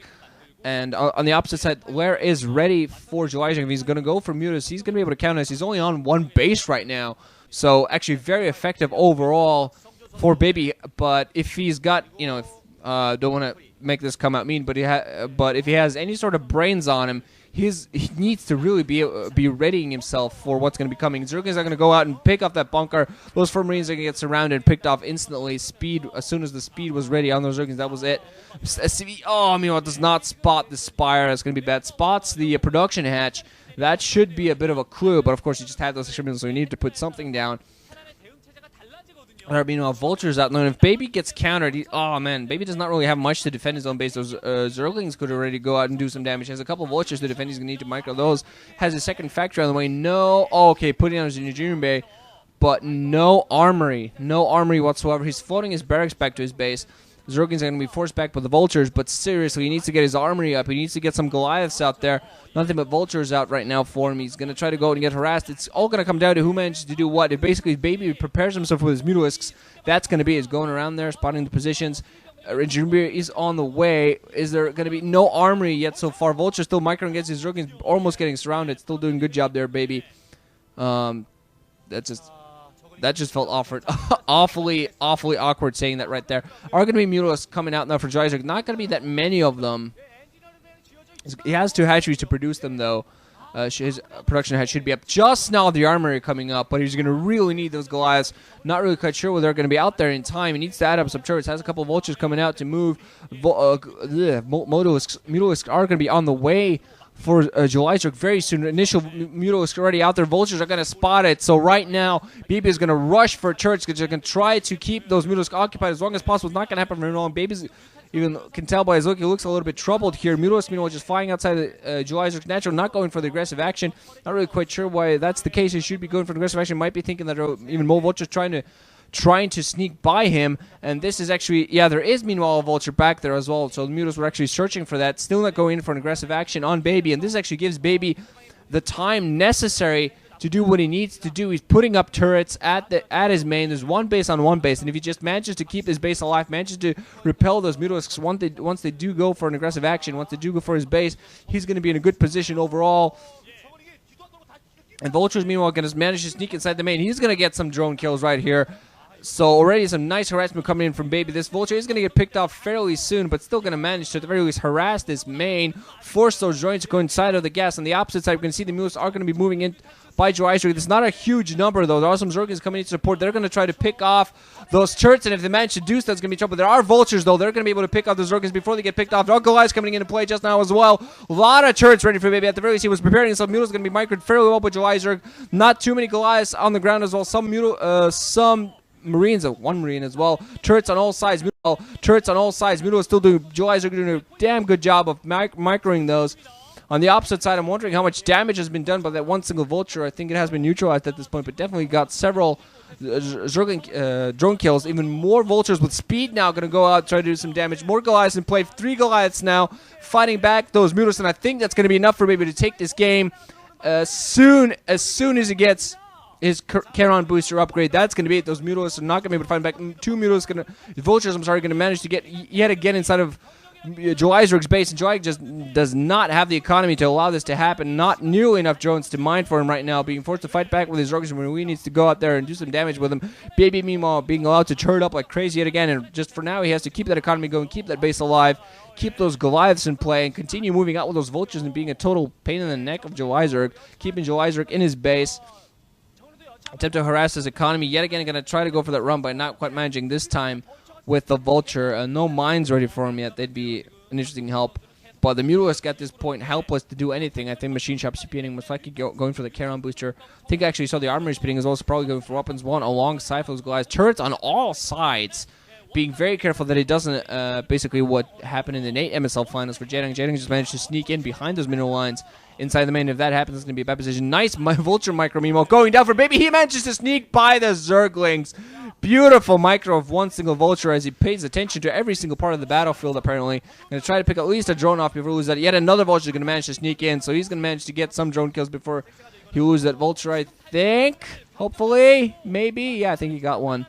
And on the opposite side, Lair is ready for Jaedong. If he's going to go for Mutas, he's going to be able to counter this. He's only on 1 base right now. So actually very effective overall for BaBy. But if he's got, don't want to make this come out mean, but if he has any sort of brains on him, he needs to really be readying himself for what's going to be coming. Zerglings are going to go out and pick off that bunker. Those 4 Marines are going to get surrounded and picked off instantly. Speed, as soon as the speed was ready on those Zerglings, that was it. SCV, does not spot the Spire. That's going to be bad. Spots the production hatch. That should be a bit of a clue, but of course he just had those extremities, so he needed to put something down. Meanwhile, Vulture's out. And if BaBy gets countered, BaBy does not really have much to defend his own base. Those Zerglings could already go out and do some damage. He has a couple of Vultures to defend. He's going to need to micro those. Has a second factory on the way. No. Okay, putting on his Engineering Bay, but no armory. No armory whatsoever. He's floating his barracks back to his base. Zerglings are going to be forced back by the Vultures, but seriously, he needs to get his armory up. He needs to get some Goliaths out there. Nothing but Vultures out right now for him. He's going to try to go and get harassed. It's all going to come down to who manages to do what. If basically BaBy prepares himself with his Mutalisks, that's going to be. He's going around there, spotting the positions. Engineer is on the way. Is there going to be no armory yet so far? Vulture still microing against his Zerglings, almost getting surrounded. Still doing a good job there, BaBy. That just felt awfully awkward saying that right there. Are going to be Mutalisks coming out now for Jaedong. Not going to be that many of them. He has 2 hatcheries to produce them, though. His production hatch should be up just now. The armory coming up, but he's going to really need those Goliaths. Not really quite sure whether they're going to be out there in time. He needs to add up some turrets. Has a couple of Vultures coming out to move. Mutalisks are going to be on the way for Jaedong very soon. Initial Mutalisks already out there. Vultures are going to spot it. So right now, BaBy is going to rush for turrets because they're going to try to keep those Mutalisks occupied as long as possible. It's not going to happen for long. BaBy's even can tell by his look, he looks a little bit troubled here. Mutalisks, meanwhile, just flying outside the Jaedong's natural, not going for the aggressive action. Not really quite sure why that's the case. He should be going for the aggressive action. Might be thinking that even more Vultures trying to sneak by him, and this is actually, there is meanwhile a Vulture back there as well, so the Mutalisks were actually searching for that, still not going in for an aggressive action on BaBy, and this actually gives BaBy the time necessary to do what he needs to do. He's putting up turrets at his main. There's one base on one base, and if he just manages to keep his base alive, manages to repel those Mutalisks once they do go for an aggressive action, once they do go for his base, he's going to be in a good position overall. And Vulture's meanwhile going to manage to sneak inside the main. He's going to get some drone kills right here. So already some nice harassment coming in from BaBy. This Vulture is going to get picked off fairly soon, but still going to manage to at the very least harass this main, force those drones to go inside of the gas. On the opposite side, we're going to see the Mules are going to be moving in by Jaedong. It's not a huge number, though. There are some Zerglings coming in to support. They're going to try to pick off those turrets, and if they manage to do so, that's going to be trouble. There are Vultures, though. They're going to be able to pick off the Zerglings before they get picked off. There are Goliaths coming into play just now as well. A lot of turrets ready for BaBy. At the very least, he was preparing himself. Mule's going to be microed fairly well by Jaedong. Not too many Goliaths on the ground as well. Some Marines, one Marine as well. Turrets on all sides. Turrets on all sides. Milo is still doing. Jaedong doing a damn good job of microing those. On the opposite side, I'm wondering how much damage has been done by that one single Vulture. I think it has been neutralized at this point, but definitely got several drone kills. Even more Vultures with speed now going to go out, try to do some damage. More Goliaths in play. 3 Goliaths now fighting back those Mutas, and I think that's going to be enough for BaBy to take this game as soon as he gets his Charon booster upgrade. That's going to be it. Those Mutalisks are not going to be able to find back. 2 Mutalisks Vultures, going to manage to get yet again inside of Jaedong's base, and Jaedong just does not have the economy to allow this to happen. Not nearly enough drones to mine for him right now, being forced to fight back with his Zerglings when he needs to go out there and do some damage with him. BaBy, meanwhile, being allowed to turn up like crazy yet again, and just for now, he has to keep that economy going, keep that base alive, keep those Goliaths in play, and continue moving out with those Vultures and being a total pain in the neck of Jaedong, keeping Jaedong in his base. Attempt to harass his economy. Yet again, going to try to go for that run, but not quite managing this time with the Vulture. No mines ready for him yet. They'd be an interesting help. But the Mutalisk at this point, helpless to do anything. I think Machine Shop CPing most likely going for the Charon booster. I think I actually saw the Armory speeding as well, so probably going for weapons one alongside those Goliaths. Turrets on all sides. Being very careful that it doesn't, basically what happened in the Nate MSL finals for Jaedong. Jaedong just managed to sneak in behind those mineral lines inside the main. If that happens, it's going to be a bad position. Nice Vulture micro memo going down for BaBy. He manages to sneak by the Zerglings. Beautiful micro of one single Vulture as he pays attention to every single part of the battlefield, apparently. Going to try to pick at least a drone off before he loses that. Yet another Vulture is going to manage to sneak in, so he's going to manage to get some drone kills before he loses that Vulture, I think. Hopefully. Maybe. Yeah, I think he got one.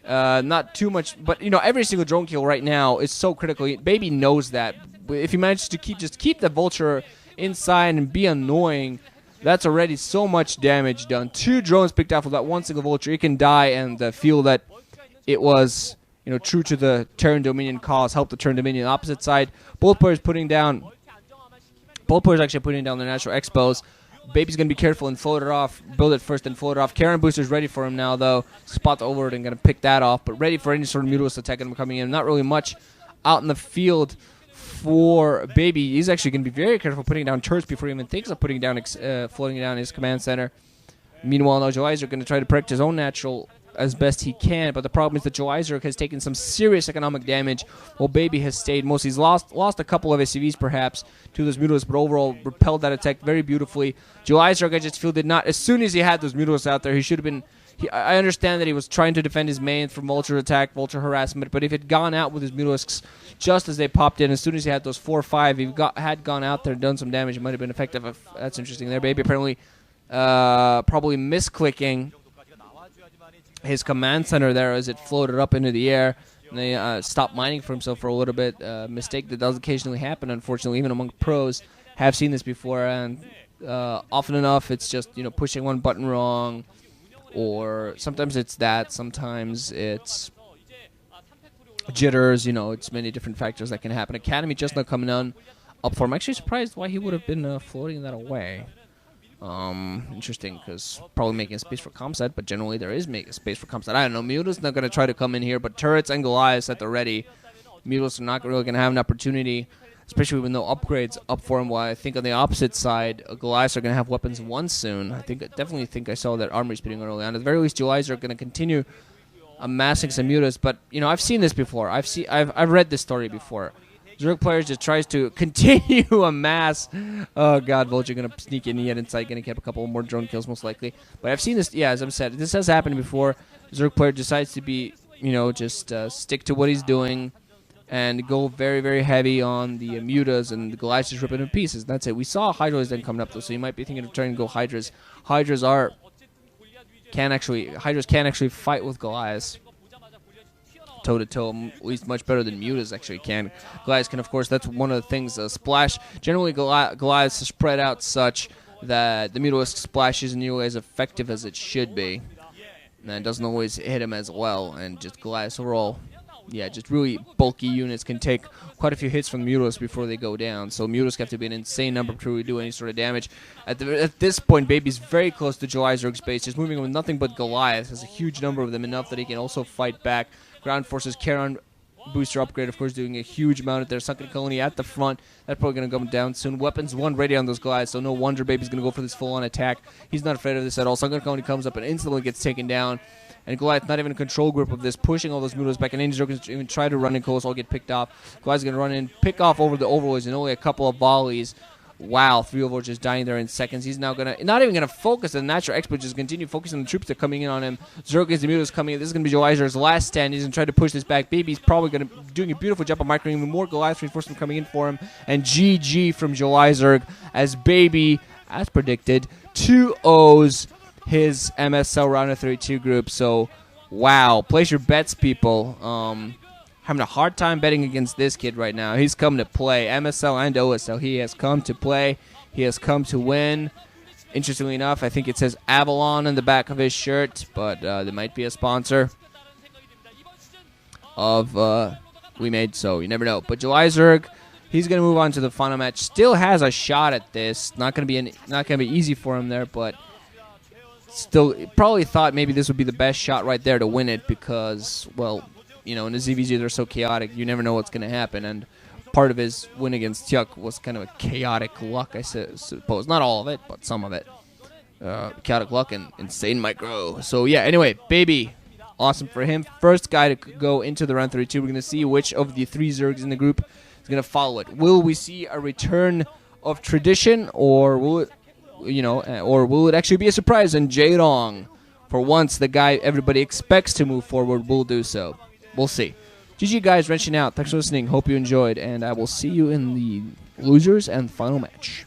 Not too much, but you know, every single drone kill right now is so critical. BaBy knows that. If he manages to keep the Vulture inside and be annoying, that's already so much damage done. 2 drones picked off with that one single Vulture. It can die and feel that it was, you know, true to the Terran Dominion cause, help the Terran Dominion. Opposite side, both players actually putting down their natural expos. BaBy's going to be careful and float it off. Build it first and float it off. Charon Booster's ready for him now, though. Spot the overlord and going to pick that off. But ready for any sort of Mutalisk attack coming in. Not really much out in the field for BaBy. He's actually going to be very careful putting down turrets before he even thinks of putting down, floating down his command center. Meanwhile, now Jaedong going to try to protect his own natural as best he can, but the problem is that Jaedong has taken some serious economic damage while BaBy has stayed mostly. He's lost a couple of SCVs perhaps to those Mutalisks, but overall repelled that attack very beautifully. Jaedong, I just feel, did not, as soon as he had those Mutalisks out there, he should have been, I understand that he was trying to defend his main from Vulture attack, Vulture harassment, but if he had gone out with his Mutalisks just as they popped in, as soon as he had those 4 or 5, he had gone out there and done some damage, it might have been effective. That's interesting there. BaBy apparently probably misclicking his command center there as it floated up into the air. And they stopped mining for himself for a little bit. Mistake that does occasionally happen, unfortunately, even among pros. Have seen this before, and often enough, it's just, you know, pushing one button wrong, or sometimes it's that, sometimes it's jitters. You know, it's many different factors that can happen. Academy just not coming on up for him. I'm actually surprised why he would have been floating that away. Interesting, because probably making a space for comsat, but generally there is making a space for comsat. I don't know, Muta's not going to try to come in here, but turrets and Goliaths at the ready. Muta's are not really going to have an opportunity, especially with no upgrades up for him, while I think on the opposite side, Goliaths are going to have weapons 1 soon. Definitely think I saw that armory speeding early on. At the very least, Goliaths are going to continue amassing some Mutas, but, you know, I've seen this before. I've read this story before. Zerg players just tries to continue amass. Oh god, Vulture gonna sneak in yet inside, gonna get a couple more drone kills most likely. But I've seen this, yeah, as I've said, this has happened before. Zerg player decides to be, you know, just stick to what he's doing and go very, very heavy on the Mutas, and the Goliaths just rip it in pieces. That's it. We saw Hydras then coming up, though, so you might be thinking of trying to go Hydras. Hydras can actually fight with Goliaths toe-to-toe, at least much better than Mutas actually can. Goliaths can, of course, that's one of the things, splash. Generally, Goliaths are spread out such that the Mutalisk splash isn't nearly as effective as it should be. And it doesn't always hit him as well, and just Goliaths overall, yeah, just really bulky units can take quite a few hits from the Mutalisk before they go down. So Mutalisk have to be an insane number to really do any sort of damage. At this point, BaBy's very close to Jaedong's base, just moving with nothing but Goliaths. Has a huge number of them, enough that he can also fight back. Ground Forces, Charon booster upgrade, of course, doing a huge amount of their Sunken Colony at the front. That's probably going to come down soon. Weapons 1 ready on those Goliaths, so no wonder BaBy's going to go for this full-on attack. He's not afraid of this at all. Sunken Colony comes up and instantly gets taken down. And Goliath not even in control grip of this, pushing all those Mutas back. And Angel can even try to run in close, all get picked off. Goliath's going to run in, pick off over the Overlords in only a couple of volleys. Wow, 3 Overlords just dying there in seconds. He's now going to, not even going to focus on the natural expert, just continue focusing on the troops that are coming in on him. Zerg is the Mutas coming in. This is going to be Joizer's last stand. He's going to try to push this back. BaBy's probably going to doing a beautiful job of microing even more Goliath reinforcements coming in for him. And GG from Joizerg as BaBy, as predicted, 2-0s his MSL Ro32 group. So, wow. Place your bets, people. Having a hard time betting against this kid right now. He's come to play. MSL and OSL. He has come to play. He has come to win. Interestingly enough, I think it says Avalon on the back of his shirt, but there might be a sponsor of We Made, so you never know. But Joizerg, he's going to move on to the final match. Still has a shot at this. Not going to be easy for him there, but still probably thought maybe this would be the best shot right there to win it because, well, you know, in the ZVZ, they're so chaotic, you never know what's going to happen. And part of his win against Hyuk was kind of a chaotic luck, I suppose. Not all of it, but some of it. Chaotic luck and insane micro. So, yeah, anyway, BaBy, awesome for him. First guy to go into the round 32. We're going to see which of the 3 Zergs in the group is going to follow it. Will we see a return of tradition, or will it, or will it actually be a surprise? And Jaedong, for once, the guy everybody expects to move forward, will do so. We'll see. GG, guys, wrenching out. Thanks for listening. Hope you enjoyed, and I will see you in the losers and final match.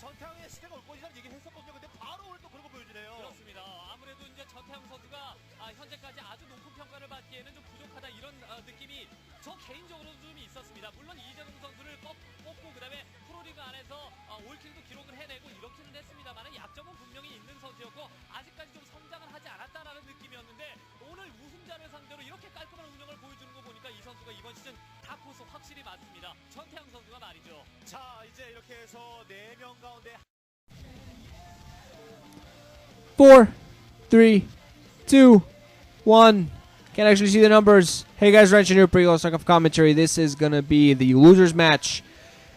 Four, 3, 2, 1. Can't actually see the numbers. Hey guys, Wrenching here, pre-all StarCraft commentary. This is gonna be the losers match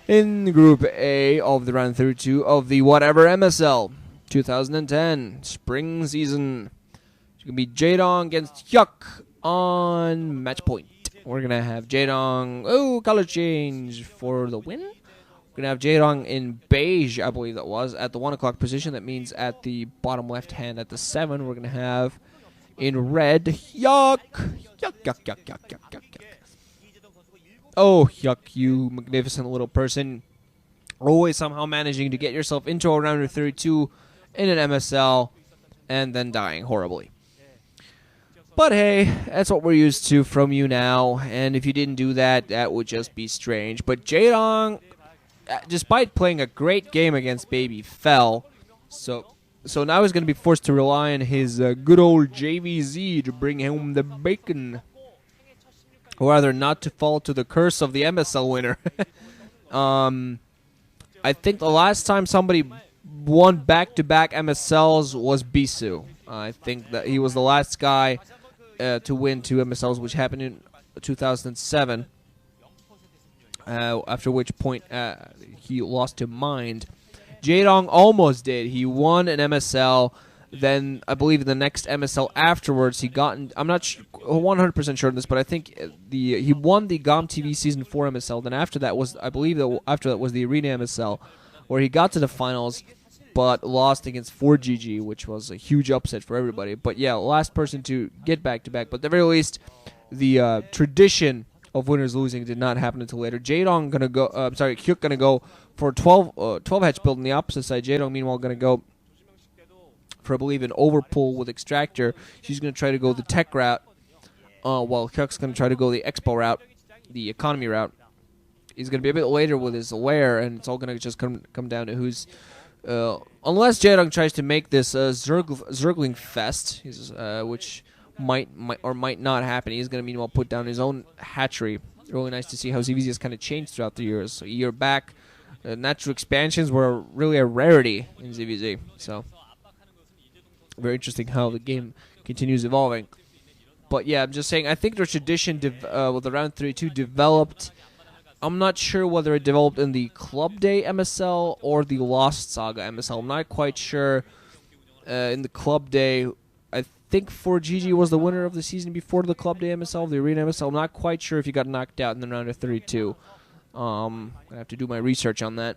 in Group A of the round 32 of the whatever MSL 2010 spring season. It's gonna be Jaedong against Hyuk on match point. We're gonna have Jaedong, color change for the win. We're going to have Jaedong in beige, I believe that was, at the 1 o'clock position. That means at the bottom left hand at the 7. We're going to have in red, Hyuk. Hyuk. Oh, Hyuk, you magnificent little person. Always somehow managing to get yourself into a round of 32 in an MSL and then dying horribly. But hey, that's what we're used to from you now. And if you didn't do that, that would just be strange. But Jaedong, despite playing a great game against BaBy, fell. So now he's going to be forced to rely on his good old JVZ to bring home the bacon. Or rather, not to fall to the curse of the MSL winner. I think the last time somebody won back-to-back MSLs was Bisu. I think that he was the last guy to win 2 MSLs, which happened in 2007. After which point he lost to Mind. Jaedong almost did. He won an MSL. Then I believe the next MSL afterwards he got. I'm not 100% sure on this, but I think he won the GOM TV Season 4 MSL. Then after that was, I believe that after that was the Arena MSL, where he got to the finals, but lost against 4GG, which was a huge upset for everybody. But yeah, last person to get back to back. But at the very least, the tradition of winners losing did not happen until later. Jaedong gonna go. Hyuk gonna go for 12 hatch build on the opposite side. Jaedong meanwhile gonna go for I believe an overpull with extractor. She's gonna try to go the tech route, while Hyuk's gonna try to go the expo route, the economy route. He's gonna be a bit later with his lair, and it's all gonna just come down to who's. Unless Jaedong tries to make this Zergling fest, which might or might not happen. He's going to meanwhile put down his own hatchery. Really nice to see how ZVZ has kind of changed throughout the years. So a year back, natural expansions were really a rarity in ZVZ. So very interesting how the game continues evolving. But yeah, I'm just saying, I think their tradition with the round 32 developed. I'm not sure whether it developed in the Club Day MSL or the Lost Saga MSL. I'm not quite sure. In the Club Day, I think 4GG was the winner of the season before the Club Day MSL, the Arena MSL. I'm not quite sure if he got knocked out in the round of 32. I have to do my research on that.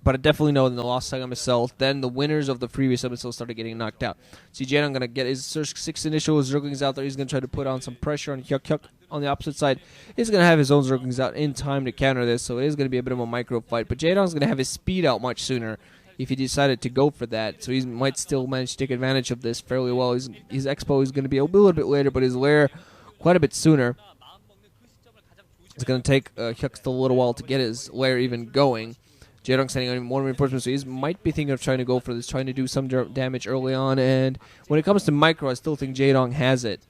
But I definitely know in the Lost Saga MSL, then the winners of the previous MSL started getting knocked out. See, Jaedong going to get his 6 initial Zerglings out there. He's going to try to put on some pressure on Hyuk. On the opposite side, he's going to have his own Zerglings out in time to counter this, so it is going to be a bit of a micro fight. But Jaedong's going to have his speed out much sooner if he decided to go for that, so he might still manage to take advantage of this fairly well. His expo is going to be a little bit later, but his lair quite a bit sooner. It's going to take Hyuk still a little while to get his lair even going. Jaedong sending on more reinforcements, so he might be thinking of trying to go for this, trying to do some damage early on. And when it comes to micro, I still think Jaedong has it.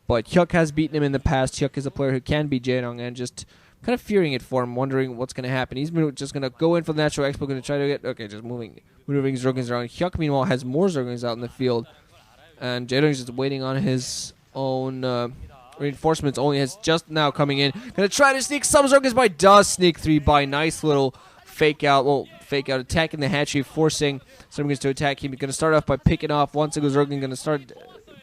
But Hyuk has beaten him in the past. Hyuk is a player who can beat Jaedong, and just kind of fearing it for him, wondering what's going to happen. He's just going to go in for the natural expo, going to try to get, okay, just moving Zerglings around. Hyuk, meanwhile, has more Zerglings out in the field, and Jaedong is just waiting on his own reinforcements. Only has just now coming in. Going to try to sneak some Zerglings by, does sneak 3 by. Nice little fake out, attacking the hatchery, forcing Zerglings to attack him. He's going to start off by picking off one single Zergling, going to start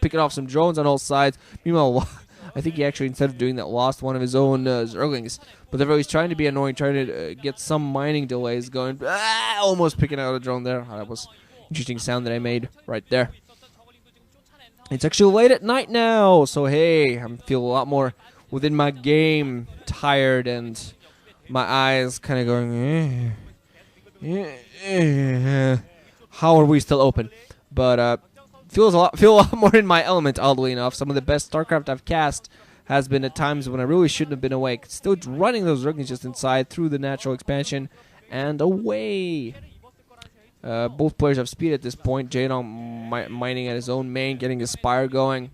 picking off some drones on all sides. Meanwhile, I think he actually, instead of doing that, lost one of his own Zerglings. But he's trying to be annoying, trying to get some mining delays going. Almost picking out a drone there. That was an interesting sound that I made right there. It's actually late at night now, so hey, I feel a lot more within my game, tired, and my eyes kind of going, how are we still open? But feel a lot more in my element, oddly enough. Some of the best StarCraft I've cast has been at times when I really shouldn't have been awake. Still running those Zerglings just inside through the natural expansion and away. Both players have speed at this point. Jaedong mining at his own main, getting his Spire going.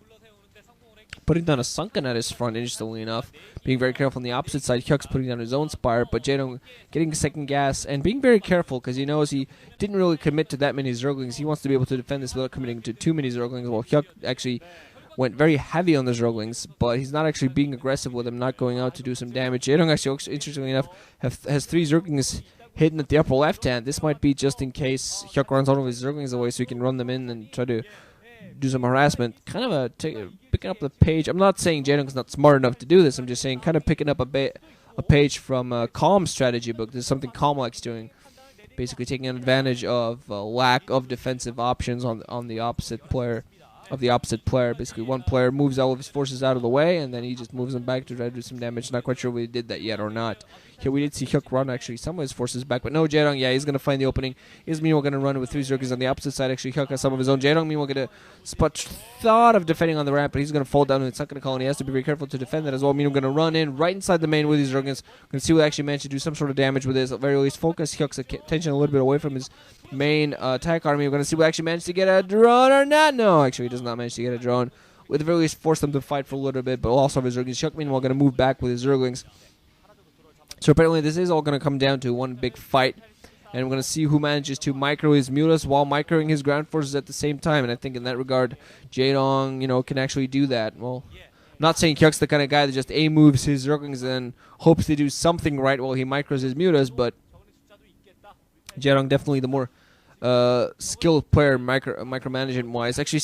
Putting down a Sunken at his front, interestingly enough. Being very careful on the opposite side. Hyuk's putting down his own Spire, but Jaedong getting second gas and being very careful because he knows he didn't really commit to that many Zerglings. He wants to be able to defend this without committing to too many Zerglings. While Hyuk actually went very heavy on the Zerglings, but he's not actually being aggressive with them, not going out to do some damage. Jaedong actually, interestingly enough, has 3 Zerglings hidden at the upper left hand. This might be just in case Hyuk runs all of his Zerglings away so he can run them in and try to do some harassment. Kind of picking up the page. I'm not saying Jaedong's not smart enough to do this. I'm just saying kind of picking up a page from Calm's strategy book. This is something Calm likes doing. Basically taking advantage of lack of defensive options on the opposite player. Basically, one player moves all of his forces out of the way, and then he just moves them back to try to do some damage. Not quite sure if he did that yet or not. Here we did see Hyuk run actually some of his forces back, but no, Jaedong, yeah, he's going to find the opening. He's meanwhile going to run with 3 Zerglings on the opposite side. Actually, Hyuk has some of his own. Jaedong meanwhile going to thought of defending on the ramp, but he's going to fall down and it's not going to call, and he has to be very careful to defend that as well. Meanwhile, going to run in right inside the main with his Zerglings. Going to see what actually managed to do some sort of damage with this. At very least, focus Hyuk's attention a little bit away from his main attack army. We're going to see what actually managed to get a drone or not. No, actually, he does not manage to get a drone. With the very least, force them to fight for a little bit, but also have his Zerglings. Hyuk meanwhile going to move back with his Zerglings. So apparently this is all going to come down to one big fight. And we're going to see who manages to micro his mutas while microing his ground forces at the same time. And I think in that regard, Jaedong, can actually do that. Well, I'm not saying Hyuk's the kind of guy that just A-moves his Zerglings and hopes to do something right while he micros his mutas, but Jaedong definitely the more skilled player micromanagement-wise. Actually,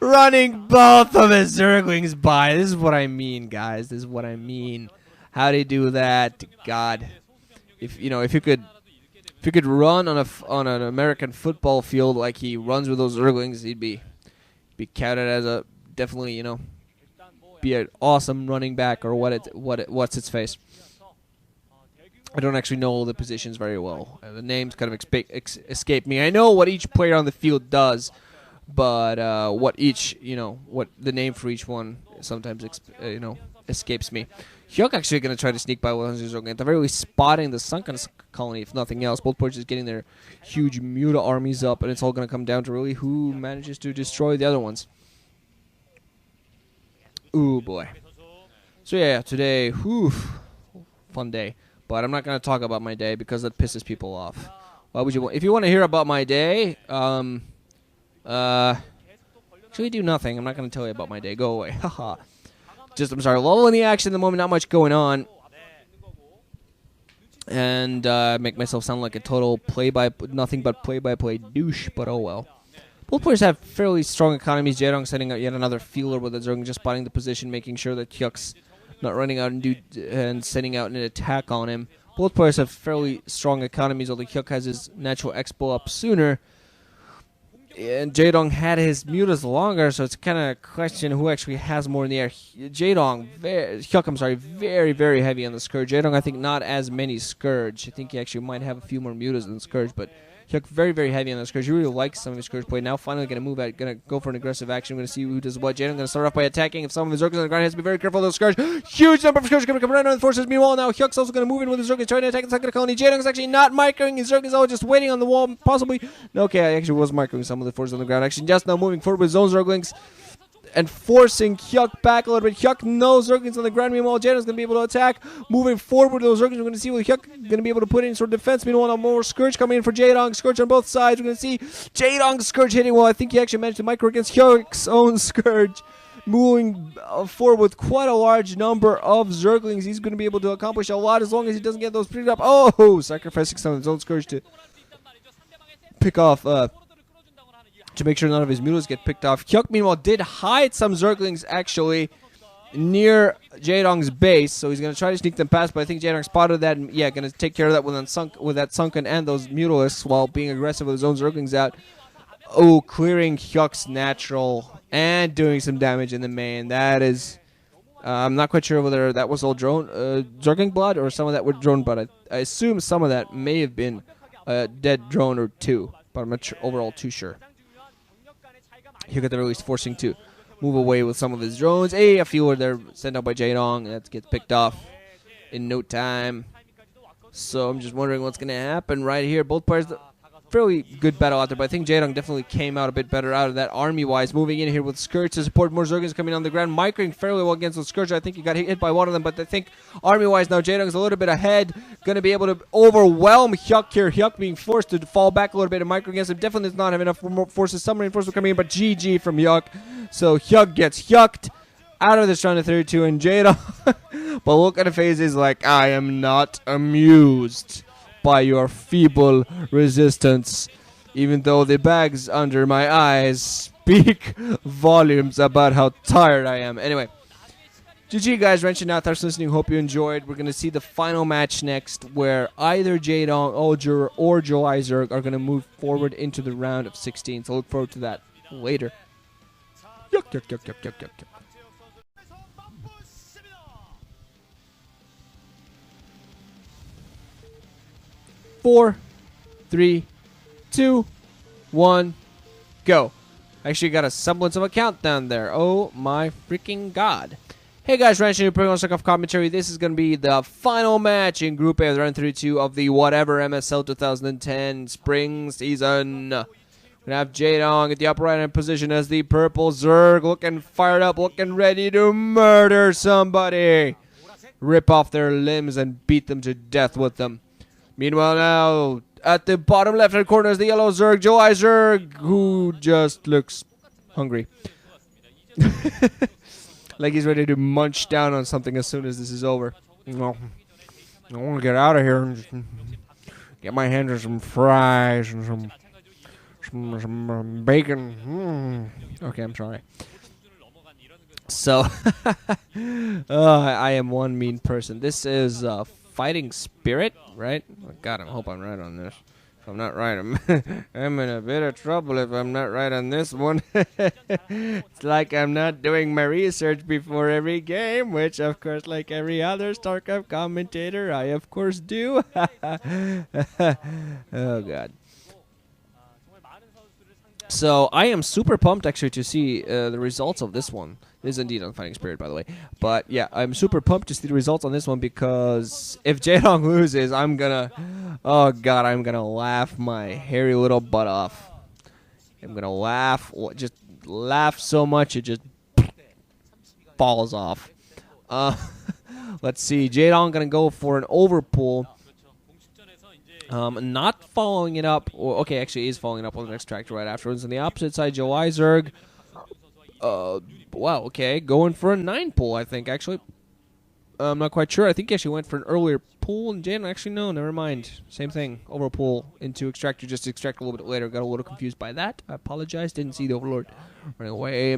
running both of his Zerglings by. This is what I mean, guys. This is what I mean. How do you do that? God, if you could run on an American football field like he runs with those Zerglings, he'd be counted as a definitely be an awesome running back or what's its face. I don't actually know all the positions very well. The names kind of escape me. I know what each player on the field does, but what the name for each one sometimes escapes me. Hyuk actually going to try to sneak by with Hanzhuzong, at the very least spotting the sunken colony, if nothing else. Both players just getting their huge Muta armies up, and it's all going to come down to really who manages to destroy the other ones. Ooh, boy. So yeah, today, fun day. But I'm not going to talk about my day because that pisses people off. Why would you? If you want to hear about my day, actually do nothing. I'm not going to tell you about my day. Go away. Haha. I'm sorry, lull in the action at the moment, not much going on. And make myself sound like a total nothing but play-by-play douche, but oh well. Both players have fairly strong economies. Jaedong setting out yet another feeler with Zerg, just spotting the position, making sure that Hyuk's not running out and sending out an attack on him. Both players have fairly strong economies, although Hyuk has his natural expo up sooner. And Jaedong had his mutas longer, so it's kind of a question who actually has more in the air. Hyuk, very, very heavy on the Scourge. Jaedong, I think, not as many Scourge. I think he actually might have a few more mutas than Scourge, but Hyuk, very, very heavy on the Scourge. He really likes some of his Scourge play. Now finally going to move out, going to go for an aggressive action. We're going to see who does what. Jaedong going to start off by attacking. If some of his Zergs on the ground, he has to be very careful of those Scourge. Huge number of Scourge going to come right on the forces. Meanwhile, now Hyuk's also going to move in with his Zerg, trying to attack the second colony. Jaedong is actually not microing. His Zerg is all just waiting on the wall, possibly. Okay, I actually was microing some of the forces on the ground. Actually, just now moving forward with his own Zerglings and forcing Hyuk back a little bit. Hyuk knows Zerglings on the ground. Meanwhile, Jaedong's going to be able to attack. Moving forward with those Zerglings, we're going to see what Hyuk going to be able to put in sort of defense. Meanwhile, more Scourge coming in for Jaedong. Scourge on both sides. We're going to see Jaedong's Scourge hitting. Well, I think he actually managed to micro against Hyuk's own Scourge. Moving forward with quite a large number of Zerglings. He's going to be able to accomplish a lot as long as he doesn't get those picked up. Oh, sacrificing some of his own Scourge to pick off to make sure none of his mules get picked off. Hyuk, meanwhile, did hide some Zerglings, actually, near Jaedong's base, so he's going to try to sneak them past, but I think Jaedong spotted that, and yeah, going to take care of that with that Sunken and those Mutalisks while being aggressive with his own Zerglings out. Oh, clearing Hyuk's natural and doing some damage in the main. That is, I'm not quite sure whether that was all drone Zergling blood or some of that were drone blood. I assume some of that may have been a dead drone or two, but I'm not overall too sure. Hyuk at the very least forcing to move away with some of his drones. Hey, a few there sent out by Jaedong. That gets picked off in no time. So I'm just wondering what's going to happen right here. Both players, fairly good battle out there, but I think Jaedong definitely came out a bit better out of that army-wise. Moving in here with Scourge to support more Zerglings coming on the ground. Microing fairly well against the Scourge. I think he got hit by one of them, but I think army-wise now Jaedong's a little bit ahead. Going to be able to overwhelm Hyuk here. Hyuk being forced to fall back a little bit and micro against him. Definitely does not have enough more forces. Some reinforcements coming in, but GG from Hyuk. So Hyuk gets Hyuked out of this round of 32, and Jaedong, but look at the faces like, I am not amused by your feeble resistance, even though the bags under my eyes speak volumes about how tired I am. Anyway, GG guys, wrenching out, thanks for listening, hope you enjoyed. We're going to see the final match next, where either Jaedong or Joe Zerg are going to move forward into the round of 16, so look forward to that later. Yuck, yuck, yuck, yuck, yuck, yuck, yuck. 4, 3, 2, 1, go. Actually got a semblance of a countdown there. Oh my freaking god. Hey guys, Ranch putting on StarCraft commentary. This is going to be the final match in Group A of the round 32 of the whatever MSL 2010 spring season. We're going to have Jaedong at the upper right hand position as the purple Zerg, looking fired up, looking ready to murder somebody. Rip off their limbs and beat them to death with them. Meanwhile now, at the bottom left-hand corner is the yellow Zerg, Joe Zerg, who just looks hungry. Like he's ready to munch down on something as soon as this is over. Well, I want to get out of here and just get my hands on some fries and some bacon. Okay, I'm sorry. So, I am one mean person. This is Fighting Spirit, right? Oh, God, I hope I'm right on this. If I'm not right, I'm in a bit of trouble if I'm not right on this one. It's like I'm not doing my research before every game, which, of course, like every other StarCraft commentator, I, of course, do. Oh, God. So I am super pumped, actually, to see the results of this one. It is indeed on Fighting Spirit, by the way. But, yeah, I'm super pumped to see the results on this one because if Jaedong loses, I'm gonna... Oh, God, I'm gonna laugh my hairy little butt off. I'm gonna laugh, just laugh so much it just falls off. Let's see. Jaedong gonna go for an overpull. Not following it up. Okay, actually, is following it up on the next tractor right afterwards. On the opposite side, Joai Zerg. Wow, okay. Going for a 9 pull, I think, actually. I'm not quite sure. I think he actually went for an earlier pull. And Jaedong, actually, no, never mind. Same thing. Overpull into extractor, just extract a little bit later. Got a little confused by that. I apologize. Didn't see the Overlord running away.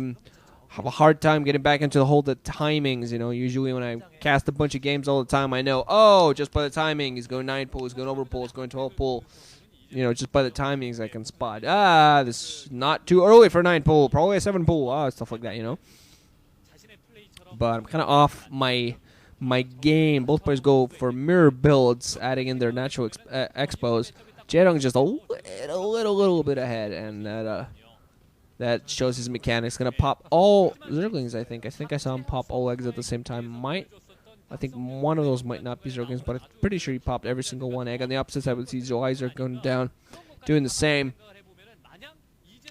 Have a hard time getting back into the whole the timings, you know. Usually when I cast a bunch of games all the time, I know, oh, just by the timing, he's going 9 pull, he's going over pull, he's going 12 pull. You know, just by the timings I can spot. This is not too early for 9 pull, probably a 7 pull, stuff like that, you know. But I'm kind of off my game. Both players go for mirror builds, adding in their natural expos. Jaedong just a little bit ahead, and that shows his mechanics. Gonna pop all Zerglings, I think. I think I saw him pop all eggs at the same time. I think one of those might not be Zerglings, but I'm pretty sure he popped every single one egg. On the opposite side, we see Joai going down, doing the same.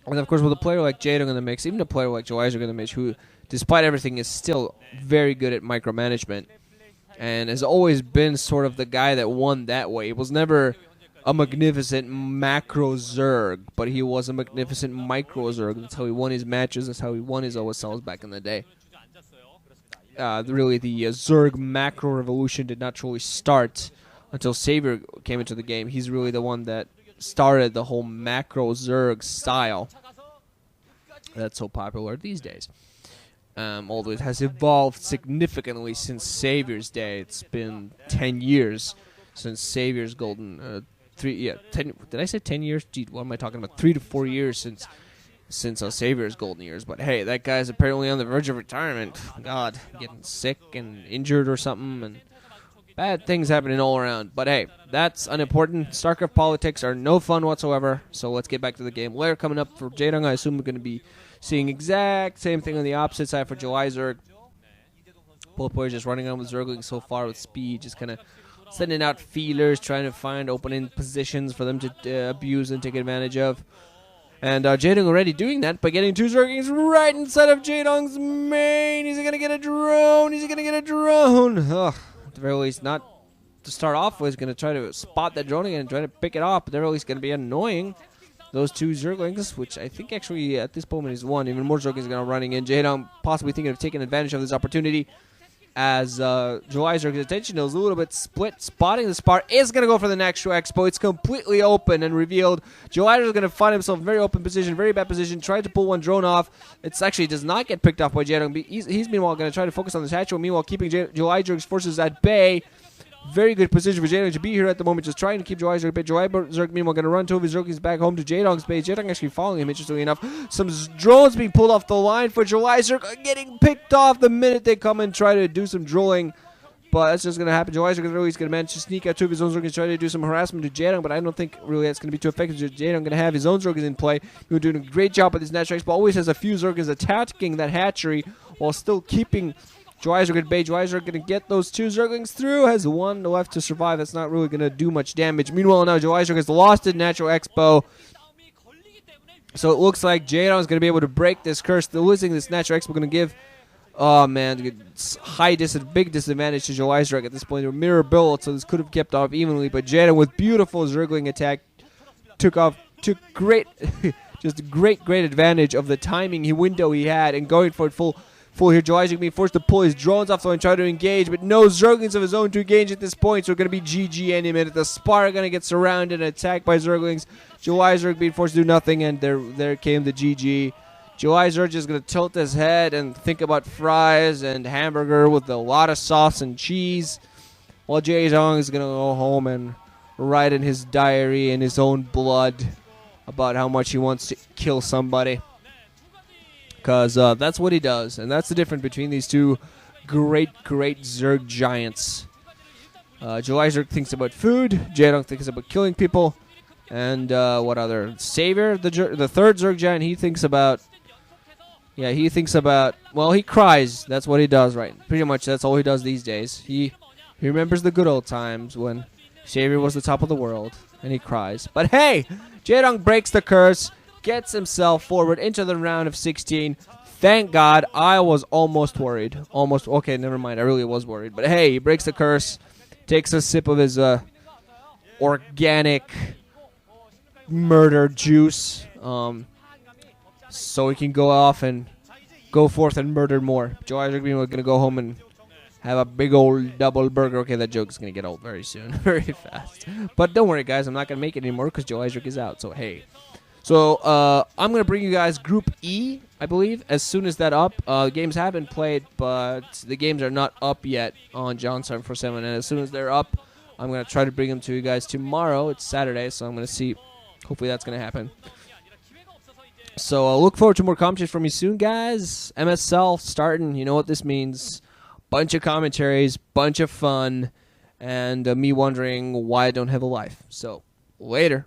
And of course, with a player like Jaedong in the mix, even a player like Joai in the mix, who, despite everything, is still very good at micromanagement, and has always been sort of the guy that won that way. He was never a magnificent macro Zerg, but he was a magnificent micro Zerg. That's how he won his matches. That's how he won his OSLs back in the day. Really, the Zerg macro revolution did not truly start until Savior came into the game. He's really the one that started the whole macro Zerg style that's so popular these days. Although it has evolved significantly since Savior's day. It's been 10 years since Savior's golden... 10. Did I say 10 years? Gee, what am I talking about? 3 to 4 years since Savior's golden years. But hey, that guy's apparently on the verge of retirement. God, getting sick and injured or something, and bad things happening all around. But hey, that's unimportant. StarCraft politics are no fun whatsoever. So let's get back to the game. Later coming up for Jaedong, I assume we're going to be seeing exact same thing on the opposite side for Joai Zerg. Both players just running on with Zergling so far with speed, just kind of sending out feelers, trying to find opening positions for them to abuse and take advantage of. And Jaedong already doing that by getting 2 Zerglings right inside of Jaedong's main. He's going to get a drone. He's going to get a drone. Ugh. At the very least, not to start off with, he's going to try to spot that drone again and try to pick it off. But they're at least going to be annoying those 2 Zerglings, which I think actually at this moment is 1. Even more Zerglings are going to running in. Jaedong possibly thinking of taking advantage of this opportunity, as Joai Zerg's attention is a little bit split. Spotting the spot is going to go for the next expo. It's completely open and revealed. Joai Zerg is going to find himself in very open position, very bad position. Tried to pull one drone off. It's actually does not get picked off by Jaedong. He's meanwhile going to try to focus on this hatchery, meanwhile keeping Joai Zerg's forces at bay. Very good position for Jaedong to be here at the moment, just trying to keep Joai Zerg at bay. Joai Zerg, meanwhile, going to run 2 of his Zerglings back home to Jaedong's base. Jaedong actually following him, interestingly enough. Some drones being pulled off the line for Joai Zerg, getting picked off the minute they come and try to do some drilling. But that's just going to happen. Joai Zerg is going to manage to sneak out 2 of his own Zerglings, try to do some harassment to Jaedong, but I don't think really that's going to be too effective. Jaedong going to have his own Zerglings in play. He's doing a great job with his natural but always has a few Zerglings attacking that hatchery while still keeping Joai Zerg at bay. Joai Zerg going to get those 2 Zerglings through. Has 1 left to survive. That's not really going to do much damage. Meanwhile, now Joai Zerg has lost his natural expo. So it looks like Jaedong is going to be able to break this curse. The losing this natural expo going to give, oh man, big disadvantage to Joai Zerg at this point. They were mirror built, so this could have kept off evenly. But Jaedong with beautiful Zergling attack took great, just great advantage of the timing window he had and going for it full here. Joai Zerg being forced to pull his drones off though and try to engage, but no Zerglings of his own to engage at this point, so we're going to be GG any minute. The Spire going to get surrounded and attacked by Zerglings. Joai Zerg being forced to do nothing, and there came the GG. Joai Zerg just going to tilt his head and think about fries and hamburger with a lot of sauce and cheese, while Jaedong is going to go home and write in his diary in his own blood about how much he wants to kill somebody. Because that's what he does. And that's the difference between these two great Zerg giants. July Zerg thinks about food. Jaedong thinks about killing people. And what other? Savior, the third Zerg giant, he thinks about... Yeah, he thinks about... Well, he cries. That's what he does, right? Pretty much that's all he does these days. He remembers the good old times when Savior was the top of the world. And he cries. But hey! Jaedong breaks the curse. Gets himself forward into the round of 16. Thank God. I was almost worried. Almost. Okay, never mind. I really was worried. But hey, he breaks the curse. Takes a sip of his organic murder juice. So he can go off and go forth and murder more. Joe Isaac Green was going to go home and have a big old double burger. Okay, that joke is going to get old very soon. Very fast. But don't worry, guys. I'm not going to make it anymore because Joe Isaac is out. So, hey. So, I'm going to bring you guys Group E, I believe, as soon as that up. The games have been played, but the games are not up yet on John 747. And as soon as they're up, I'm going to try to bring them to you guys tomorrow. It's Saturday, so I'm going to see. Hopefully that's going to happen. So I'll look forward to more commentaries from you soon, guys. MSL starting. You know what this means. Bunch of commentaries, bunch of fun, and me wondering why I don't have a life. So, later.